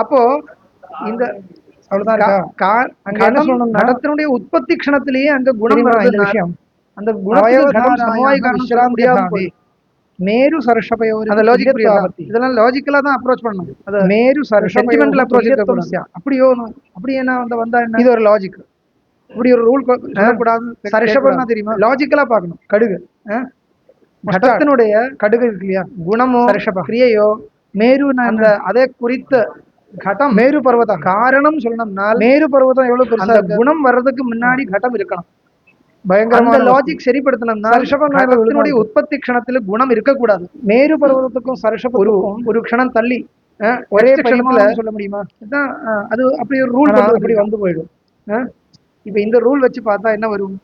அப்போ இந்த கடத்தினுடைய உற்பத்தி க்ஷணத்திலேயே அங்க குணம் வருது விஷயம். அந்த குணம் மேரு சர்ஷபயோர் அந்த லாஜிக் இதெல்லாம் லாஜிக்கலா தான் அப்ரோச் பண்ணணும். அது மேரு சென்டிமெண்டல் அப்ரோச் அப்படியோ அப்படி என்ன வந்தா என்ன, இது ஒரு லாஜிக். இப்படி ஒரு ரூல் சொல்லக்கூடாது. சர்ஷபம்னா தெரியுமா, லாஜிக்கலா பார்க்கணும். கடுகு கடத்தினுடைய கடுகு இருக்கு இல்லையா, குணமோ கிரியையோ மேரு அந்த அதை குறித்த கடம் மேரு பர்வதம் காரணம் சொல்லணும்னால் மேரு பர்வதம் எவ்வளவு பெருசா குணம் வர்றதுக்கு முன்னாடி கடம் இருக்கணும். பயங்கரமான லாஜிக் சரிப்படுத்தணும்னா சர்ஷபத்தினுடைய உற்பத்தி க்ஷணத்துல குணம் இருக்கக்கூடாது. மேரு பர்வதத்துக்கும் சர்ஷபத்துக்கும் ஒரு க்ஷணம் தள்ளி ஒரே க்ஷணத்துல சொல்ல முடியுமா? அது அப்படி ஒரு ரூல் அப்படி வந்து போயிடும். இப்ப இந்த ரூல் வச்சு பார்த்தா என்ன வரும்,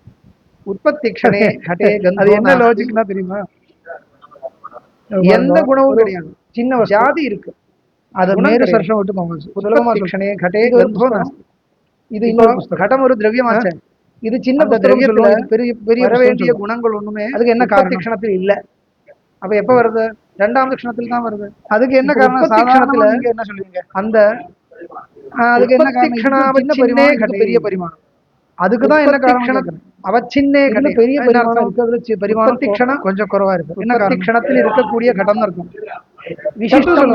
உற்பத்தி க்ஷணே கடே அது என்ன லாஜிக்னா தெரியுமா, எந்த குணமும் கிடையாது, சின்ன ஜாதி இருக்கு, அது மேரு சர்ஷம் விட்டு போங்க. சுலபமா க்ஷணே கடே கந்தோ நாஸ்தி. இது இன்னொரு கடம் ஒரு திரவியமாச்சே, இது சின்ன திரவியத்துல பெரிய பெரிய வேண்டிய குணங்கள் ஒண்ணுமே அதுக்கு என்ன காரணம் க்ஷணத்தில் இல்ல. அப்ப எப்ப வருது, ரெண்டாவது க்ஷணத்தில் தான் வருது. அதுக்கு என்ன காரணம், சாதாரணத்துல என்ன சொல்லுவீங்க அந்த அதுக்கு என்ன காரணம், பெரிய பரிமாணம். அதுக்குதான் என்ன காரணம், அவச்சின்னே பெரிய பரிமாணம் கொஞ்சம் குறைவா இருக்கு. என்ன க்ஷணத்தில் இருக்கக்கூடிய கடம் இருக்கும், விசிஷ்டம்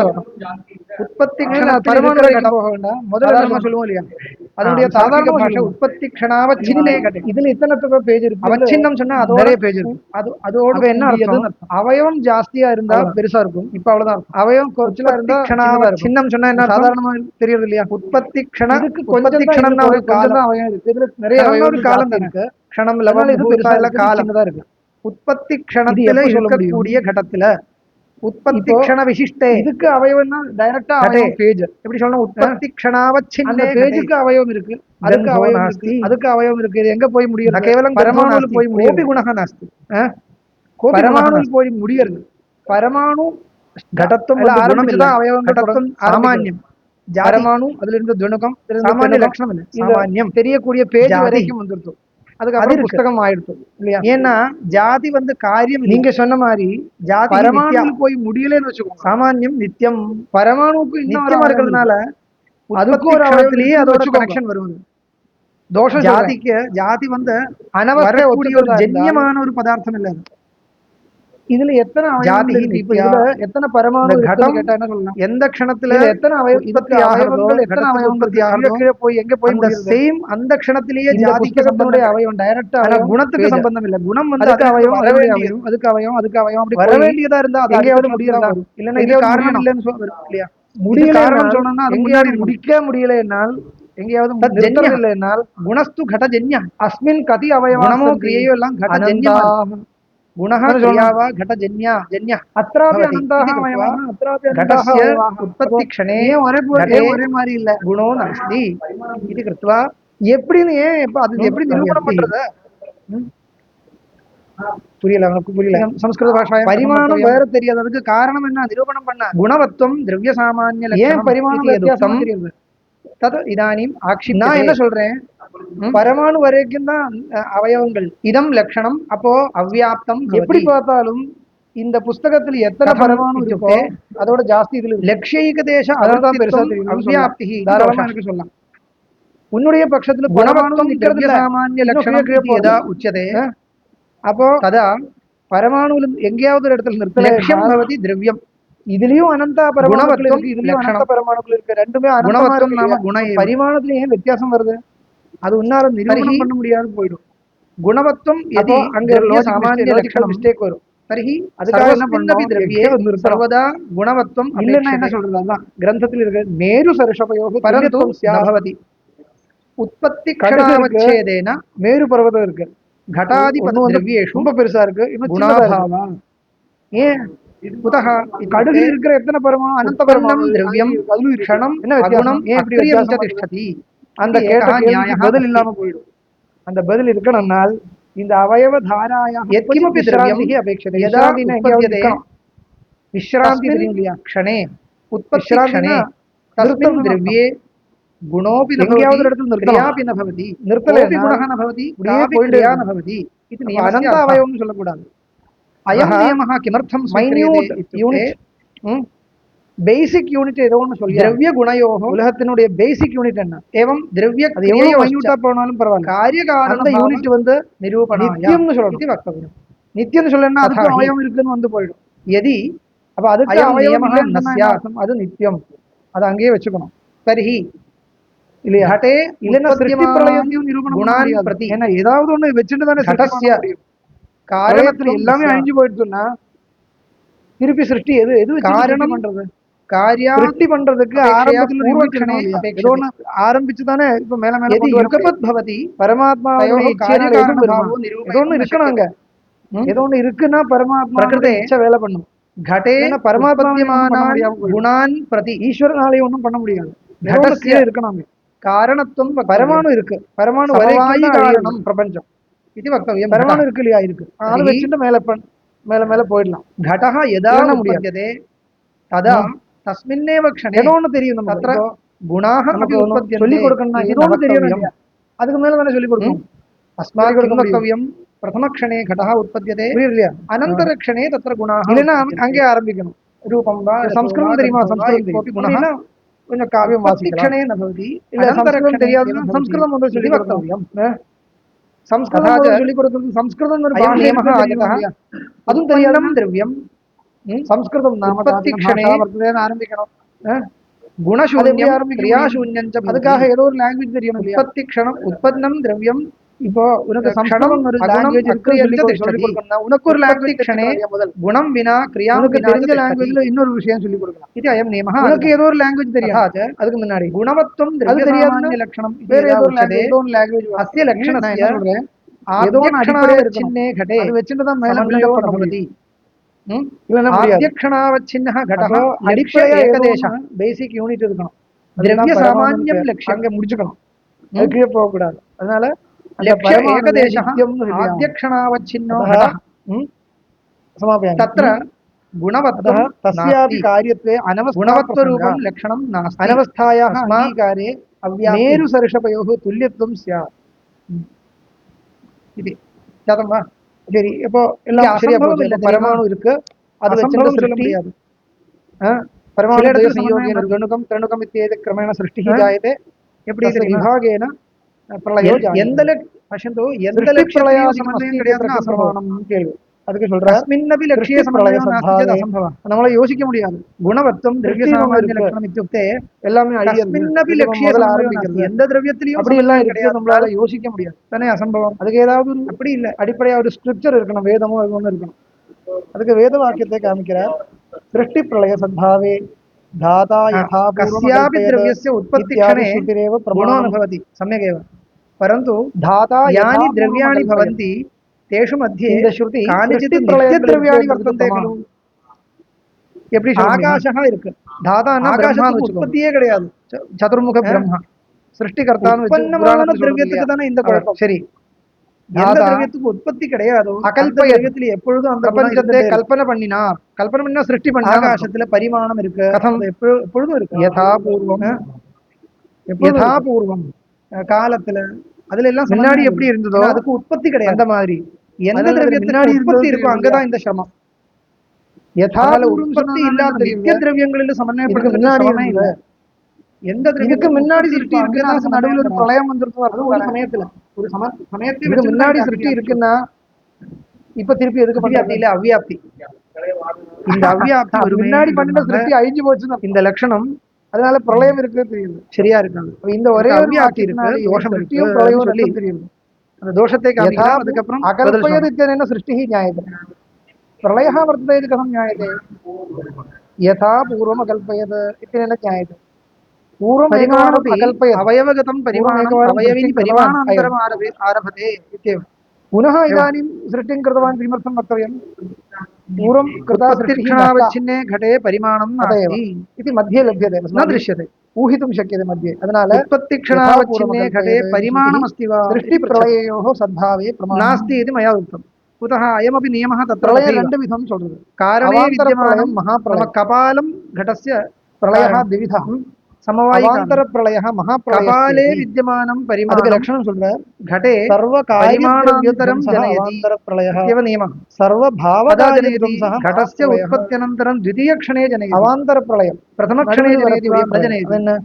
உற்பத்தி முதல்ல சொல்லுவோம் இல்லையா, அதனுடைய சாதாரண பாஷை உற்பத்தி க்ஷணாவ சின்னே கடை. இதுல இத்தனை பேஜ் இருக்கு, அவச்சின்னம் சொன்னா அதோட பேஜ் இருக்கு. அதோட என்ன அவயவம் ஜாஸ்தியா இருந்தா பெருசா இருக்கும். இப்ப அவ்வளவுதான் அவயவம் குறைச்சலா இருந்தா சின்னம் சொன்னா என்ன சாதாரணமா தெரியுது இல்லையா. உற்பத்தி க்ஷணம் உற்பத்தி க்ஷணம்னா ஒரு காலம் தான் அவயம் இருக்கு. இதுல நிறைய ஒரு காலம் இருக்கு. க்ஷணம் லவம் காலம் தான் இருக்கு. உற்பத்தி க்ஷணத்துல இருக்கக்கூடிய கடத்துல உற்பத்தி க்ஷண விசிஷ்டே இதுக்கு அவயவம்னா டைரக்டா அவயவம் பேஜ் எப்படி சொல்லணும், உற்பத்தி க்ஷணாவச்சின்னே பேஜுக்கு அவயவம் இருக்கு, அதுக்கு அவயவம் இருக்கு, அதுக்கு அவயவம் இருக்கு. இது எங்க போய் முடியுது, கேவலம் பரமாணுல போய் முடியும். கோபி குணக நாஸ்தி, பரமாணுல போய் முடியறது. பரமாணு கடத்தும் ஆரம்பிச்சுதான் அவயவம் கடத்தும் சாமான்யம். பரமாணு அதுல இருந்து துணுகம் சாமானிய லட்சணம் இல்லை, சாமான்யம் தெரியக்கூடிய பேஜ் வரைக்கும் வந்துருக்கும். அதுக்கு புஸ்தகம் ஆயிடுச்சு இல்லையா. ஏன்னா ஜாதி வந்து காரியம், நீங்க சொன்ன மாதிரி ஜாதி பரமாணு போய் முடியலன்னு வச்சுக்கோங்க. சாமானியம் நித்தியம், பரமாணுக்கு நித்தியமா இருக்கிறதுனால அதுக்கும் ஒரு அவயவத்திலேயே அதோட கனெக்ஷன் வருவது. தோஷம் ஜாதிக்கு ஜாதி வந்து அனவரக்கூடிய ஒரு ஜென்யமான ஒரு பதார்த்தம் இல்லை. இதுல எத்தனை ஜாதி எத்தனை பரமாணு கேட்டா என்ன சொல்லலாம், எந்த க்ஷணத்துல எத்தனை அவயவங்கள் எத்தனை அவயவங்கள் போய் எங்க போய் சேம் அந்த க்ஷணத்திலேயே ஜாதிக்கு சம்பந்தம் அவயவம் டைரக்டா குணத்துக்கு சம்பந்தம் இல்ல. குணம் வந்து அதுக்கு அவயவம் அதுக்கு அவயவம் அதுக்கு அவயவம் அப்படி வர வேண்டியதா இருந்தா அது எங்கேயாவது முடியறதா இல்லைன்னா இது காரணம் இல்லைன்னு இல்லையா. முடியல காரணம் சொன்னோம்னா அது முன்னாடி முடிக்க முடியல என்னால் எங்கேயாவது இல்லை என்னால் குணஸ்து கடஜன்யா அஸ்மின் கதி அவயவமோ கிரியையோ எல்லாம் கடஜன்யா गुणः क्रियावा घटजन्या जन्यः अत्रापि अनन्तः वयमः अत्रापि घटस्य उत्पत्तिक्षणे ஒரே மாதிரி இல்ல गुणो नास्ति इति कृत्वा எப்படின்னு அது எப்படி நிரூபணம் பண்றது புரியல, நமக்கு புரியல. சமஸ்கிருத பாஷா பரிமாணம் வேற தெரியாததுக்கு காரணம் என்ன, நிரூபணம் பண்ண குணவத்துவம் திரவிய சாமானிய லட்சணம் பரிமாணம் வித்தியாசம் தெரியுது. தது இதானீம் ஆக்ஷி நான் என்ன சொல்றேன், பரமாணு வரைக்கும் தான் அவயவங்கள் இதம் லட்சணம். அப்போ அவ்வியாப்தம் எப்படி பார்த்தாலும் இந்த புஸ்தகத்துல எத்தனை பரமாணு இருக்கோ அதோட ஜாஸ்தி இதுல லட்சியக தேச அதான் பெருசா தெரியும். அவ்வியாப்தி தாராளமா எனக்கு சொல்லலாம். உன்னுடைய பட்சத்துல குணவத்துவம் திரவிய சாமானிய லட்சணம் உச்சதே. அப்போ கதா பரமாணு எங்கேயாவது ஒரு இடத்துல நிறுத்த லட்சியம் பவதி திரவியம். இதுலயும் அனந்தா பரமாணுக்கள் இருக்கு, இதுலயும் அனந்த பரமாணுக்கள் இருக்கு. ரெண்டுமே குணவத்துவம் நாம குண பரிமாணத்துல ஏன் வித்தியாசம் வருது, அது உன்னால நிரூபணம் பண்ண முடியாது போயிடும். குணவத்துவம் எதி அங்க சாமானிய லட்சணம் மிஸ்டேக் வரும். தர்ஹி அதுக்காக என்ன பண்ணணும், சர்வதா குணவத்துவம் இல்லைன்னா என்ன சொல்றது, அதான் கிரந்தத்தில் இருக்கு மேரு சர்ஷபயோக பரந்து பவதி உற்பத்தி க்ஷணாவச்சேதேன மேரு பர்வதம் இருக்கு. घटादि द्रव्येषु ரொம்ப பெருசா இருக்கு. குணாபாவா ஏன் குதஹ கடுகு இருக்கிற எத்தனை பரமாணு அனந்த பரமாணு திரவியம் க்ஷணம் அகுணம் ஏன் இப்படி வித்தியாசம் திஷ்டதி. அந்த கேட்ட நியாய பதில் இல்லாம போயிடும். அந்த பதில் இருக்கணும்னால் இந்த அவயவ தாராய எத்கிமபி திரவியம் அபேட்சதே யதா உற்பத்யதே विश्रांति क्षणे उत्पत्ति क्षणे तस्मिन् द्रव्ये गुणोऽपि न भवति क्रियापि न भवति कोऽपि गुणः न भवति कापि क्रिया न भवति इति नियमस्य अर्थः சொல்லக்கூடாது अयं नियमः किमर्थं स्वीक्रियते इत्युक्ते பேசிக் யூனிட் ஏதோ ஒன்று சொல்லி திரவிய குணயோகோ உலகத்தினுடைய பேசிக் யூனிட் என்ன ஏவம் திரவிய அது எவ்வளவு மைன்யூட்டா போனாலும் பரவாயில்ல காரியகாரண அந்த யூனிட் வந்து நிரூபணம் நித்தியம்னு சொல்லணும் இது வக்தவ்யம் நித்தியம்னு சொல்லணும்னா அதுக்கு அவயவம் இருக்குன்னு வந்து போயிடும் எதி அப்ப அதுக்கு அவயவம் நஸ்யாசம் அது நித்தியம் அது அங்கேயே வச்சுக்கணும் தர்ஹி இல்லையா ஹட்டே இல்லைன்னா சிருஷ்டி பிரளயத்தையும் நிரூபணம் குணான் பிரதி ஏன்னா ஏதாவது ஒன்று வச்சுட்டு தானே சடஸ்ய காரணத்துல எல்லாமே அழிஞ்சு போயிடுச்சுன்னா திருப்பி சிருஷ்டி எது எது காரணம் பண்றது காரியா சிருஷ்டி பண்றதுக்கு ஆரம்பத்துல ஆரம்பிச்சு தானே இப்ப மேல மேல யுகபத் பவதி பரமாத்மா ஏதோ ஒண்ணு இருக்கணும் அங்க ஏதோ ஒண்ணு இருக்குன்னா பரமாத்மா வேலை பண்ணும் घटे பரமாத்மாவியமான குணான் பிரதி ஈஸ்வரனாலே ஒன்றும் பண்ண முடியாது கடசியா இருக்கணும் காரணத்துவம் பரமாணு இருக்கு பரமாணு வரைவாயு காரணம் பிரபஞ்சம் இது வக்தவ்யம் பரமாணு இருக்கு இல்லையா இருக்கு அது வச்சுட்டு மேல மேல போயிடலாம் घटः यदा उपाद्यते तदा तस्मिन्नेव क्षणे ஏதோ ஒன்று தெரியும் நம்ம தத்ர குணாः अपि उत्पद्यन्ते சொல்லி கொடுக்கணும்னா ஏதோ ஒன்று தெரியும் அதுக்கு மேல தானே சொல்லி கொடுக்கணும் अस्माकं वक्तव्यं प्रथमक्षणे घटः उत्पद्यते புரியலையா अनन्तर क्षणे तत्र गुणाः இல்லனா அங்கே ஆரம்பிக்கணும் ரூபம் வா சம்ஸ்கிருதம் தெரியுமா சம்ஸ்கிருதம் குணः கொஞ்சம் காவியம் வாசிக்கலாம் क्षणे न भवति இல்ல சம்ஸ்கிருதம் தெரியாதுன்னா சம்ஸ்கிருதம் வந்து சொல்லி வக்தவ்யம் संस्कृतं சொல்லி கொடுக்கிறது संस्कृतं ஒரு நியமः ஆகதः அதுவும் தெரியாதம் திரவியம் संस्कृतं नाम उत्पत्तिक्षणे ஆரம்பிக்கணும் குணசூன்யம் கிரியாசூன்யம் அதுக்காக ஏதோ ஒரு லாங்குவேஜ் தெரியணும் உற்பத்திக்ஷணம் உற்பத்தம் திரவியம் இப்போ உனக்கு சம்ஸ்கிருதம் ஒரு லாங்குவேஜ் இருக்கு உனக்கு ஒரு லாங்குவேஜ் क्षणे குணம் வினா கிரியா வினா தெரிஞ்ச லாங்குவேஜ்ல இன்னொரு விஷயம் சொல்லி கொடுக்கலாம் இது அயம் நியமः உனக்கு ஏதோ ஒரு லாங்குவேஜ் தெரியாது அதுக்கு முன்னாடி குணவத்வம் திரவிய சாமான்ய லட்சணம் வேற ஏதோ ஒரு லாங்குவேஜ் அஸ்ய லட்சணஸ்ய ஏதோ ஒரு அடிப்படை சின்னே घटे அது வெச்சிட்டு தான் மேல பண்ண முடியும் ஆத்யக்ஷணாவச்சின்னः घटः அடிப்படை ஏகதேசம் பேசிக் யூனிட் இருக்கணும் திரவிய சாமான்யம் லட்சியம் அங்க முடிச்சுக்கணும் அதுக்கே போக கூடாது அதனால लक्ष्य एकदेशः आद्यक्षणावच्छिन्नो घटः तत्र गुणवत्तः तस्यापि कार्यत्वे गुणवत्वरूपं लक्षणं नास्ति अनवस्थायाः अंगीकारे मेरुसर्षपयोः तुल्यत्वं स्यात् इति जातं वा சரி இப்போ எல்லாம் சரியா போச்சு பரமாணு இருக்கு அது வெச்சிட்டு சொல்ல முடியாது பரமாணு संयोगेन गणुकं त्रणुकम् इत्येतत् क्रमेण सृष्टिः जायते எப்படி विभागेन प्रलयो पश्यन्तु எந்த லட்சிய சம்பந்தம் கிடையாதுன்னா அசம்பவம் கேள்வி அதுக்கு சொல்றேன் अस्मिन्नपि लक्ष्ये சம்பந்தம் நாஸ்தி அசம்பவம் நம்மள யோசிக்க முடியாது குணவத்வம் திரவிய சாமான்ய லட்சணம் இत्युक्ते எல்லாமே अस्मिन्नपि लक्ष्ये ஆரம்பிக்கிறது எந்த திரவியத்திலயும் அப்படி எல்லாம் இருக்கு நம்மளால யோசிக்க முடியாது தானே அசம்பவம் அதுக்கு ஏதாவது அப்படி இல்ல அடிப்படையா ஒரு ஸ்ட்ரக்சர் இருக்கணும் வேதமோ அது ஒண்ணு இருக்கணும் அதுக்கு வேத வாக்கியத்தை காமிக்கிறார் सृष्टि प्रलय सद्भावे धाता यथा कस्यापि द्रव्यस्य उत्पत्ति क्षणे गुणो न भवति सम्यगेव परन्तु धाता यानि द्रव्याणि भवन्ति तेषु मध्ये कानिचित् नित्यद्रव्याणि वर्तन्ते खलु எப்படி ஆகாசः இருக்கு தாதானா ஆகாசத்துக்கு உற்பத்தியே கிடையாது சதுர்முக பிரம்மா சிருஷ்டிகர்த்தான்னு உற்பத்தமான திரவியத்துக்கு தானே இந்த குழப்பம் சரி எந்த திரவியத்துக்கு உற்பத்தி கிடையாதோ அகல்ப திரவியத்துல எப்பொழுதும் அந்த பிரபஞ்சத்தை கல்பனை பண்ணினா சிருஷ்டி பண்ண ஆகாசத்துல பரிமாணம் இருக்கு கதம் எப்பொழுதும் இருக்கு யதாபூர்வம் காலத்துல அதுல எல்லாம் முன்னாடி எப்படி இருந்ததோ அதுக்கு உற்பத்தி கிடையாது அந்த மாதிரி எந்த திரவியத்துக்கு உற்பத்தி இருக்கோ அங்கதான் இந்த சிரமம் உற்பத்தி இல்லாத நித்திய திரவியங்களில் சமன்வயப்படுத்த முன்னாடி இல்ல எந்த இதுக்கு முன்னாடி சிருஷ்டி இருக்குன்னா நடுவில் ஒரு பிரளயம் வந்துருக்கும் ஒரு சமயத்துல ஒரு சமயத்துக்கு முன்னாடி சிருஷ்டி இருக்குன்னா இப்ப திருப்பி எதுக்கு வியாப்தி இல்ல அவ்வியாப்தி இந்த அவ்வியாப்தி ஒரு முன்னாடி பண்ணின சிருஷ்டி அழிஞ்சு போச்சுன்னா இந்த லட்சணம் அதனால பிரளயம் இருக்கு தெரியுது சரியா இருக்காங்க இந்த ஒரே ஒரு வியாப்தி இருக்கு தோஷம் சிருஷ்டியும் பிரளயம் சொல்லி தெரியுது அந்த தோஷத்தை காமிக்கலாம் அதுக்கப்புறம் அகல்பயது இत्यनेन सृष्टिः ज्ञायते प्रलयः वर्तते इति कथं ज्ञायते यथा पूर्वम् अकल्पयत् इत्यनेन ज्ञायते पूर्वमेकवारम् अकल्पयत् अवयवगतं परिमाणम् अवयविनि परिमाणान्तरम् आरभते इत्येव पुनः इदानीं सृष्टिं कृतवान् किमर्थं वक्तव्यं पूर्वं कृतावच्छिन्ने घटे परिमाणं नास्ति इति मध्ये लभ्यते न दृश्यते ऊहितुं शक्यते मध्ये अदनाल उत्पत्तिक्षणावच्छिन्ने घटे परिमाणमस्ति वा सृष्टिप्रलययोः सद्भावे नास्ति इति मया उक्तम् कुतः अयमपि नियमः तत्र प्रलय ரெண்டு விதம் சொல்றது. कारणे विद्यमानं महाप्रलय कपालं घटस्य प्रलयः द्विविधः समवायिकारणं अवान्तर प्रलयः महाप्रलय कपाले विद्यमानं परिमाणं அதுக்கு லட்சணம் சொல்றார். घटे सर्वकार्यद्रव्यध्वंसः जनयति अवान्तर प्रलयः इत्येव नियमः सर्वभावकार्यध्वंसः घटस्य उत्पत्त्यनन्तरं द्वितीयक्षणे जनयति अवान्तर प्रलयं प्रथमक्षणे जनयति वा न जनयति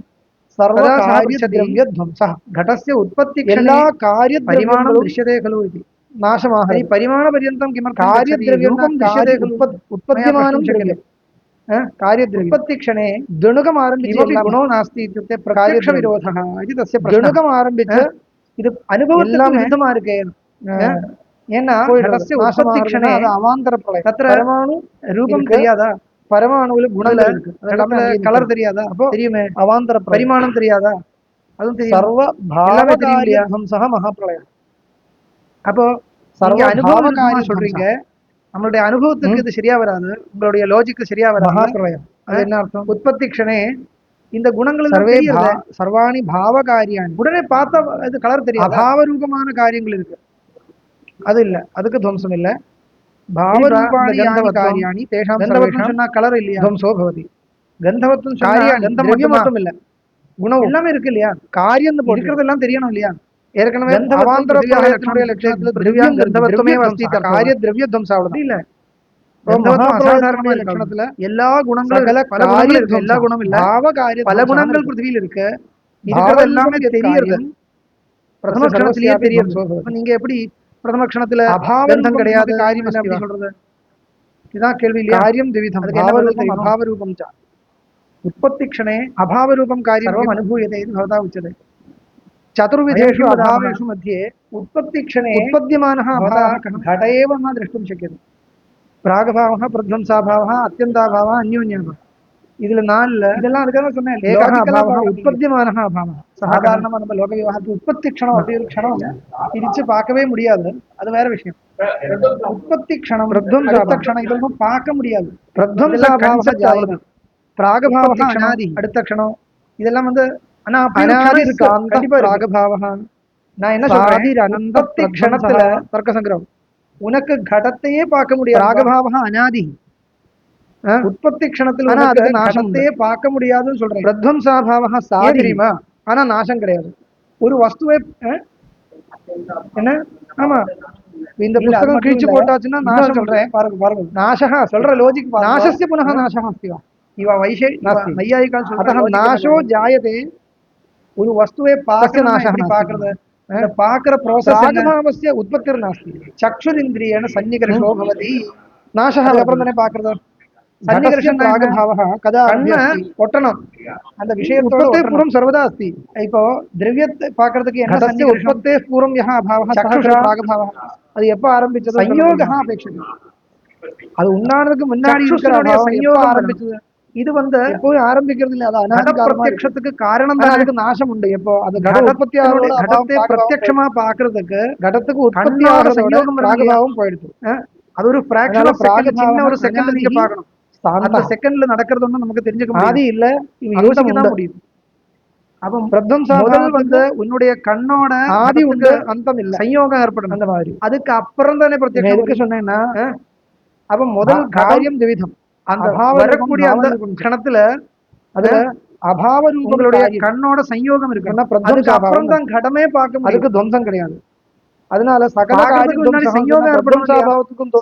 सर्वकार्यद्रव्यध्वंसः घटस्य उत्पत्तिक्षणे எல்லா காரியद्रव्यं दृश्यते खलु इति नाशमाह परिमाणपर्यन्तं किमर्थं कार्यद्रव्यं दृश्यते खलु उत्पद्यमानं द्रव्यं कार्यद्रव्यम् उत्पत्तिक्षणे दणुकम् आरम्भिच्य गुणो नास्ति इत्युक्ते प्रत्यक्षविरोधः इति तस्य प्रश्नः दणुकम् आरम्भिच्य இது அனுபவத்துக்கு விருத்தமா இருக்கு ஏன்னா घटस्य उत्पत्तिक्षणे अवान्तर प्रलय तत्र परमाणु रूपம் தெரியாதா பரமாணுல குணங்கள் இருக்கு கடத்துல கலர் தெரியாதா அப்போ தெரியுமே अवान्तर பரிமாணம் தெரியாதா அதுவும் தெரியும் सर्व भावकार्यध्वंसः महाप्रलय அப்போ சர்வ அனுபவம் சொல்றீங்க நம்மளுடைய அனுபவத்துக்கு இது சரியா வராது உங்களுடைய லாஜிக்கு சரியா வராது மகாபிரளயம் அது என்ன அர்த்தம் உற்பத்தி க்ஷணே இந்த குணங்கள் சர்வாணி பாவகாரியாணி உடனே பார்த்தா இது கலர் தெரியும் அபாவ ரூபமான காரியங்கள் இருக்கு அது இல்ல அதுக்கு துவம்சம் இல்ல பாவரூபாணி காரியாணி தேஷாம் சர்வேஷாம் சொன்னா கலர் இல்லையா துவம்சோ பவதி கந்தவத்துவம் காரியம் கந்தம் மட்டும் இல்ல குணம் எல்லாமே இருக்கு இல்லையா காரியம் இருக்கிறதெல்லாம் தெரியணும் இல்லையா ஏற்கனவே அவாந்தர லட்சணத்துல திரவியம் கந்தவத்துவமே வஸ்தி காரிய திரவிய துவம்சாவளம் இல்ல அசாதாரணமான லட்சணத்துல எல்லா குணங்களும் பல குணங்கள் இருக்கு எல்லா குணமும் இல்ல பல குணங்கள் பிருத்திவியில் இருக்கு இருக்கிறது எல்லாமே தெரியுது பிரதம க்ஷணத்திலேயே தெரியுது நீங்க எப்படி பிரதம க்ஷணத்துல அபாவம் கிடையாது காரியம் அப்படி சொல்றது இதுதான் கேள்வி இல்லையா காரியம் திவிதம் பாவரூபம் அபாவரூபம் ச उत्पत्ति क्षणे अभावरूपं कार्यम् अनुभूयते इति भवता उच्यते चतुर्विधेषु अभावेषु मध्ये उत्पत्ति क्षणे उत्पद्यमानः अभावः घट एव न द्रष्टुं शक्यते प्रागभावः प्रध्वंसाभावः अत्यन्ताभावः अन्योन्याभावः இதுல நாள்ல இதெல்லாம் அதுக்காக சொன்னேன் ஏகஹ அபாவஹ உற்பத்தியமானஹ அபாவஹ சாதாரணமா நம்ம லோக விவகாரத்துல உற்பத்தி க்ஷணம் அப்படி ஒரு க்ஷணம் பிரிச்சு பார்க்கவே முடியாது அது வேற விஷயம் உற்பத்தி க்ஷணம் பிரத்வம்ச க்ஷணம் இதெல்லாம் பார்க்க முடியாது பிரத்வம்சாபாவஹ ஜாயதம் பிராகபாவஹ அனாதி அடுத்த க்ஷணம் இதெல்லாம் வந்து அனாதி இருக்கு கண்டிப்பா பிராகபாவஹ நான் என்ன சொல்றேன் அனந்த க்ஷணத்துல தர்க்க சங்கிரகம் உனக்கு கடத்தையே பார்க்க முடியாது பிராகபாவஹ அனாதி உற்பத்தி க்ஷணத்தில் நாசத்தையே பார்க்க முடியாதுன்னு சொல்றேன் பிரத்வம்சாபாவஹ சாதி தெரியுமா ஆனா நாசம் கிடையாது ஒரு வஸ்துவை என்ன ஆமா இந்த புத்தகம் கிழிச்சு போட்டாச்சுன்னா நாசம் சொல்றேன் பாருங்க பாருங்க நாசஹ சொல்ற லாஜிக் நாசஸ்ய புனः நாசஹ अस्ति वा இவ வைஷே நையாயிகால் சொல்றாங்க நாசோ ஜாயதே ஒரு வஸ்துவை பார்க்க நாசம் பார்க்கிறது இந்த பார்க்கிற ப்ராசஸ் ஆகமாவஸ்ய உற்பத்திர் நாஸ்தி சக்ஷுரிந்திரியேன சன்னிகர்ஷோ பவதி நாசஹ அப்புறம் தானே பார்க்கிறது சன்னிகர்ஷம் ராகபாவஹ கதா ஒட்டணும் அந்த விஷயத்தோட பூர்வம் சர்வதா அஸ்தி இப்போ திரவியத்தை பார்க்கிறதுக்கு என்ன சன்னிகர்ஷம் உற்பத்தே பூர்வம் யஹ அபாவஹ சக்ஷுஷ ராகபாவஹ அது எப்ப ஆரம்பிச்சது சம்யோகஹ அபேக்ஷிதம் அது உண்டானதுக்கு முன்னாடி இருக்கிற சம்யோகம் ஆரம்பிச்சது இது வந்து எப்பவும் ஆரம்பிக்கிறது இல்ல அது அனாதி பிரத்யக்ஷத்துக்கு காரணம் தான் அதுக்கு நாசம் உண்டு எப்போ அது கடத்தை பிரத்யக்ஷமா பாக்குறதுக்கு கடத்துக்கு உற்பத்தியாக சம்யோகம் ராகபாவம் போயிடுது அது ஒரு ஃபிராக்ஷன் ஆஃப் செகண்ட் சின்ன ஒரு செகண்ட் நீங்க பார்க்கணும் அந்த செகண்ட்ல நடக்கிறது ஒண்ணு நமக்கு தெரிஞ்சுக்க ஆதி இல்ல யோசிக்க தான் முடியும் அப்ப பிரத்வம்சாபாவம் வந்து உன்னுடைய கண்ணோட ஆதி உண்டு அந்தம் இல்ல சம்யோகம் ஏற்படும் அந்த மாதிரி அதுக்கு அப்புறம் தானே பிரத்யக்ஷம் எதுக்கு சொன்னேன்னா அப்ப முதல் காரியம் திவிதம் அந்த வரக்கூடிய அந்த கணத்துல அதுல அபாவ ரூபங்களுடைய கண்ணோட சம்யோகம் இருக்கு அப்புறம் தான் கடமே பார்க்க அதுக்கு துவம்சம் கிடையாது அதனால சகல காரியத்துக்கு சம்யோகம் ஏற்படும்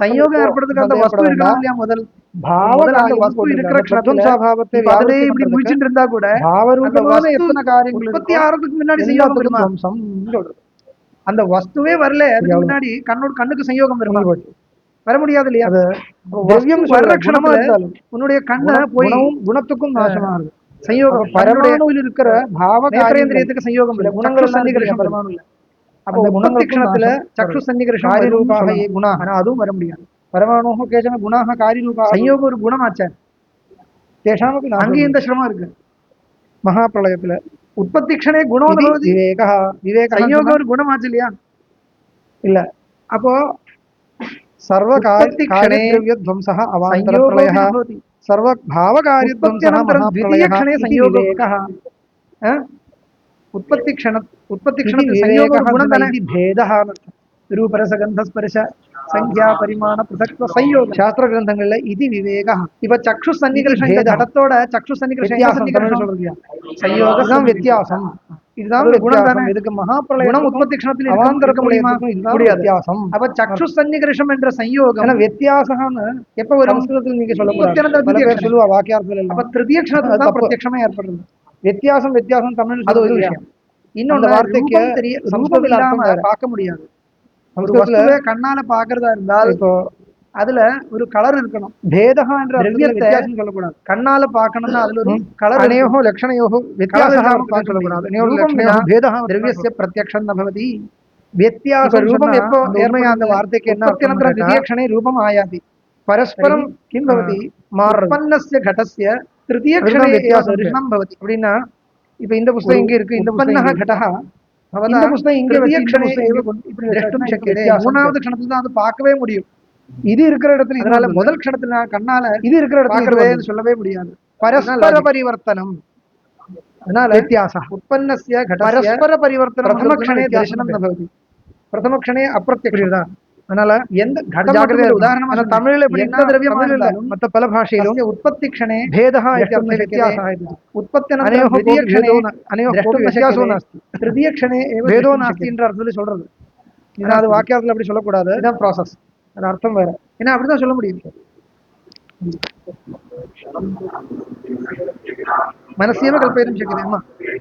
சம்யோகம் ஏற்படுறதுக்கு அந்த வஸ்து இருக்கணும் இல்லையா முதல் அந்த வஸ்து இருக்கிற பிரத்வம்சாபாவத்தை அதிலே இப்படி முடிச்சுட்டு இருந்தா கூட பாவரூபமான எத்தனை காரியங்கள் உற்பத்தி ஆறதுக்கு முன்னாடி சம்யோகம் வருமா சொல்றது அந்த வஸ்துவே வரல அதுக்கு முன்னாடி கண்ணுக்கு சம்யோகம் வருமா வர முடியாது இல்லையா திரவியம் வர்ற க்ஷணமா இருந்தாலும் உன்னுடைய கண்ண போய் குணத்துக்கும் நாசமா இருக்கு சம்யோகம் பரமாணுவில் இருக்கிற பாவகாரேந்திரியத்துக்கு சம்யோகம் இல்லை குணங்கள் சன்னிகர்ஷம் பரமாணு இல்லை அப்போ உற்பத்தி க்ஷணத்துல சக்ஷு சன்னிகர்ஷம் காரியரூபாக குணா ஆனா அதுவும் வர முடியாது பரமாணு கேசன குணாக காரியரூபா சம்யோகம் ஒரு குணமாச்சே தேஷாமப்பி அங்கேயும் இந்த சிரமம் இருக்கு மகாபிரளயத்துல உற்பத்தி க்ஷணே குணம் விவேக விவேக சம்யோகம் ஒரு குணமாச்சு இல்லையா இல்ல அப்போ सर्वकार्यध्वंसः अवान्तर प्रलयः सर्व भावकार्यध्वंसः महाप्रलयः संयोगः उत्पत्ति क्षण संयोगः भेदः रूपरसगन्धस्पर्श സംഖ്യാ പരിമാണ പൃഥക്ത്വ സംയോഗ சாஸ்திரகிரந்தங்கள்ல இது விவேகம் இப்ப சக்ஷு சன்னிகர்ஷம் இந்த கடத்தோட சக்ஷு சன்னிகர்ஷம் என்ன சன்னிகர்ஷம் சொல்றீங்க சயோக இதுதான் வித்தியாசம் இதுதான் ஒரு குணம் வித்தியாசம் தானே. இதுக்கு மகாபிரளயம் குணம் உற்பத்தி க்ஷணத்தில் அவாந்தர முடியுமா? பிரளயத்துக்கும் இதுதான் முடியாது. வித்தியாசம் அப்ப சக்ஷு சன்னிகர்ஷம் என்ற சயோகம் ஏன்னா வித்தியாசம்னு எப்ப வரும்? சம்ஸ்கிருதத்தில் நீங்க சொல்ல உற்பத்தியானது பல திவ்ய பேர் சொல்லுவா வாக்கியார்த்தத்தில் அப்ப எல்லாம் திருதிய க்ஷணத்துல அது தான் தப்பு. பிரத்யக்ஷமே ஏற்படுறது. வித்தியாசம் தமிழ் அது ஒரு சொல்றது விஷயம். அந்த இன்னொன்னு வார்த்தைக்கு ரூபம் தெரிய ரூபம் சம்ஸ்கிருதத்துல அர்த்தம் இல்லாம வேற. பார்க்க முடியாது. ஒரு சம்ஸ்கிருதத்துல வஸ்துவை கண்ணால பாக்குறதா இருந்தால் இப்போ அதுல ஒரு கலர் இருக்கணும். பேதகா என்ற அர்த்தத்துல திரவியத்தை வித்தியாசம் சொல்லக்கூடாது. கண்ணால பாக்கணும்னா அதுல ஒரு கலர் அனையோகோ லட்சணையோகோ வித்தியாசம் பார்க்க சொல்லக்கூடாது. முடியாது. அனையோகோ ரூபம் லட்சணையோகோ வினா பேதகா திரவியஸ்ய பிரத்யக்ஷம் ந பவதி. இப்ப வித்தியாசம் ரூபம் சொன்னா எப்போ அந்த உண்மையா அந்த வார்த்தைக்கு என்ன அர்த்தம் உற்பத்தியனந்தர கேட்டா, திவ்யக்ஷணே ரூபம் ஆயாதி. பரஸ்பரம் கிம் பவதி மாறுறது. உற்பன்னஸ்ய கடஸ்ய திருதியக்ஷணே அதுதான் ஏவ வித்தியாசம் தரிசனம் பவதி. அப்படின்னா இப்ப இந்த புஸ்தகம் இங்க இருக்கு, இந்த புஸ்தகம் உற்பன்னஹ இங்க இருக்கு. கடஹ பவதா இந்த புஸ்தகம் இங்க வச்சு இந்த திருதியக்ஷணே புஸ்தகம் ஏவ இங்க கொண்டு இப்படி திரஷ்டும் வச்சா சக்கியதே. வித்தியாசம். மூணாவது க்ஷணத்துல தான் அது பார்க்கவே முடியும். இது இருக்கிற இடத்துல இது அதனால வந்து முதல் க்ஷணத்துல நான் கண்ணால இது இருக்கிற இடத்துல இது பார்க்கறதே வந்து சொல்லவே முடியாது. பரஸ்பர பரிவர்த்தனம். அதனால வித்தியாசம் உற்பன்னஸ்ய கடஸ்ய பரஸ்பர பரிவர்த்தனம் பிரதம க்ஷணே தரிசனம் ந பவதி. பிரதம க்ஷணே அப்பிரத்யக்ஷம். புரியுதா? அதனால எந்த கடம் ஜாக்கிரதையா மட்டும் இருக்கணும். உதாரணமா ஆனா சொன்னேன். தமிழ்ல எப்படி என்ன திரவியமா தமிழ்ல இல்ல, இருந்தாலும் மத்த பல பாஷையிலும் तस्य उत्पत्ति क्षणे भेदः द्रष्टुं इत्यर्थः न शक्यते. व्यत्यासः इति। उत्पत्त्यनन्तरं अनयोः द्वितीय कोऽपि क्षणे भेदो न अनयोः द्रष्टुं कोऽपि न व्यत्यासो शक्यते. नास्ति। तृतीय क्षणे एव भेदो द्रष्टुं நாஸ்தி शक्यते. என்ற அர்த்தத்துல சொல்றது. ஏன்னா அது வாக்கியார்த்தத்துல அப்படி சொல்லக்கூடாது. இதுதான் ப்ராசஸ். அது அர்த்தம் வேற. ஏன்னா அப்படிதான் சொல்ல முடியும். मनस्येव कल्पयितुं शक्यते.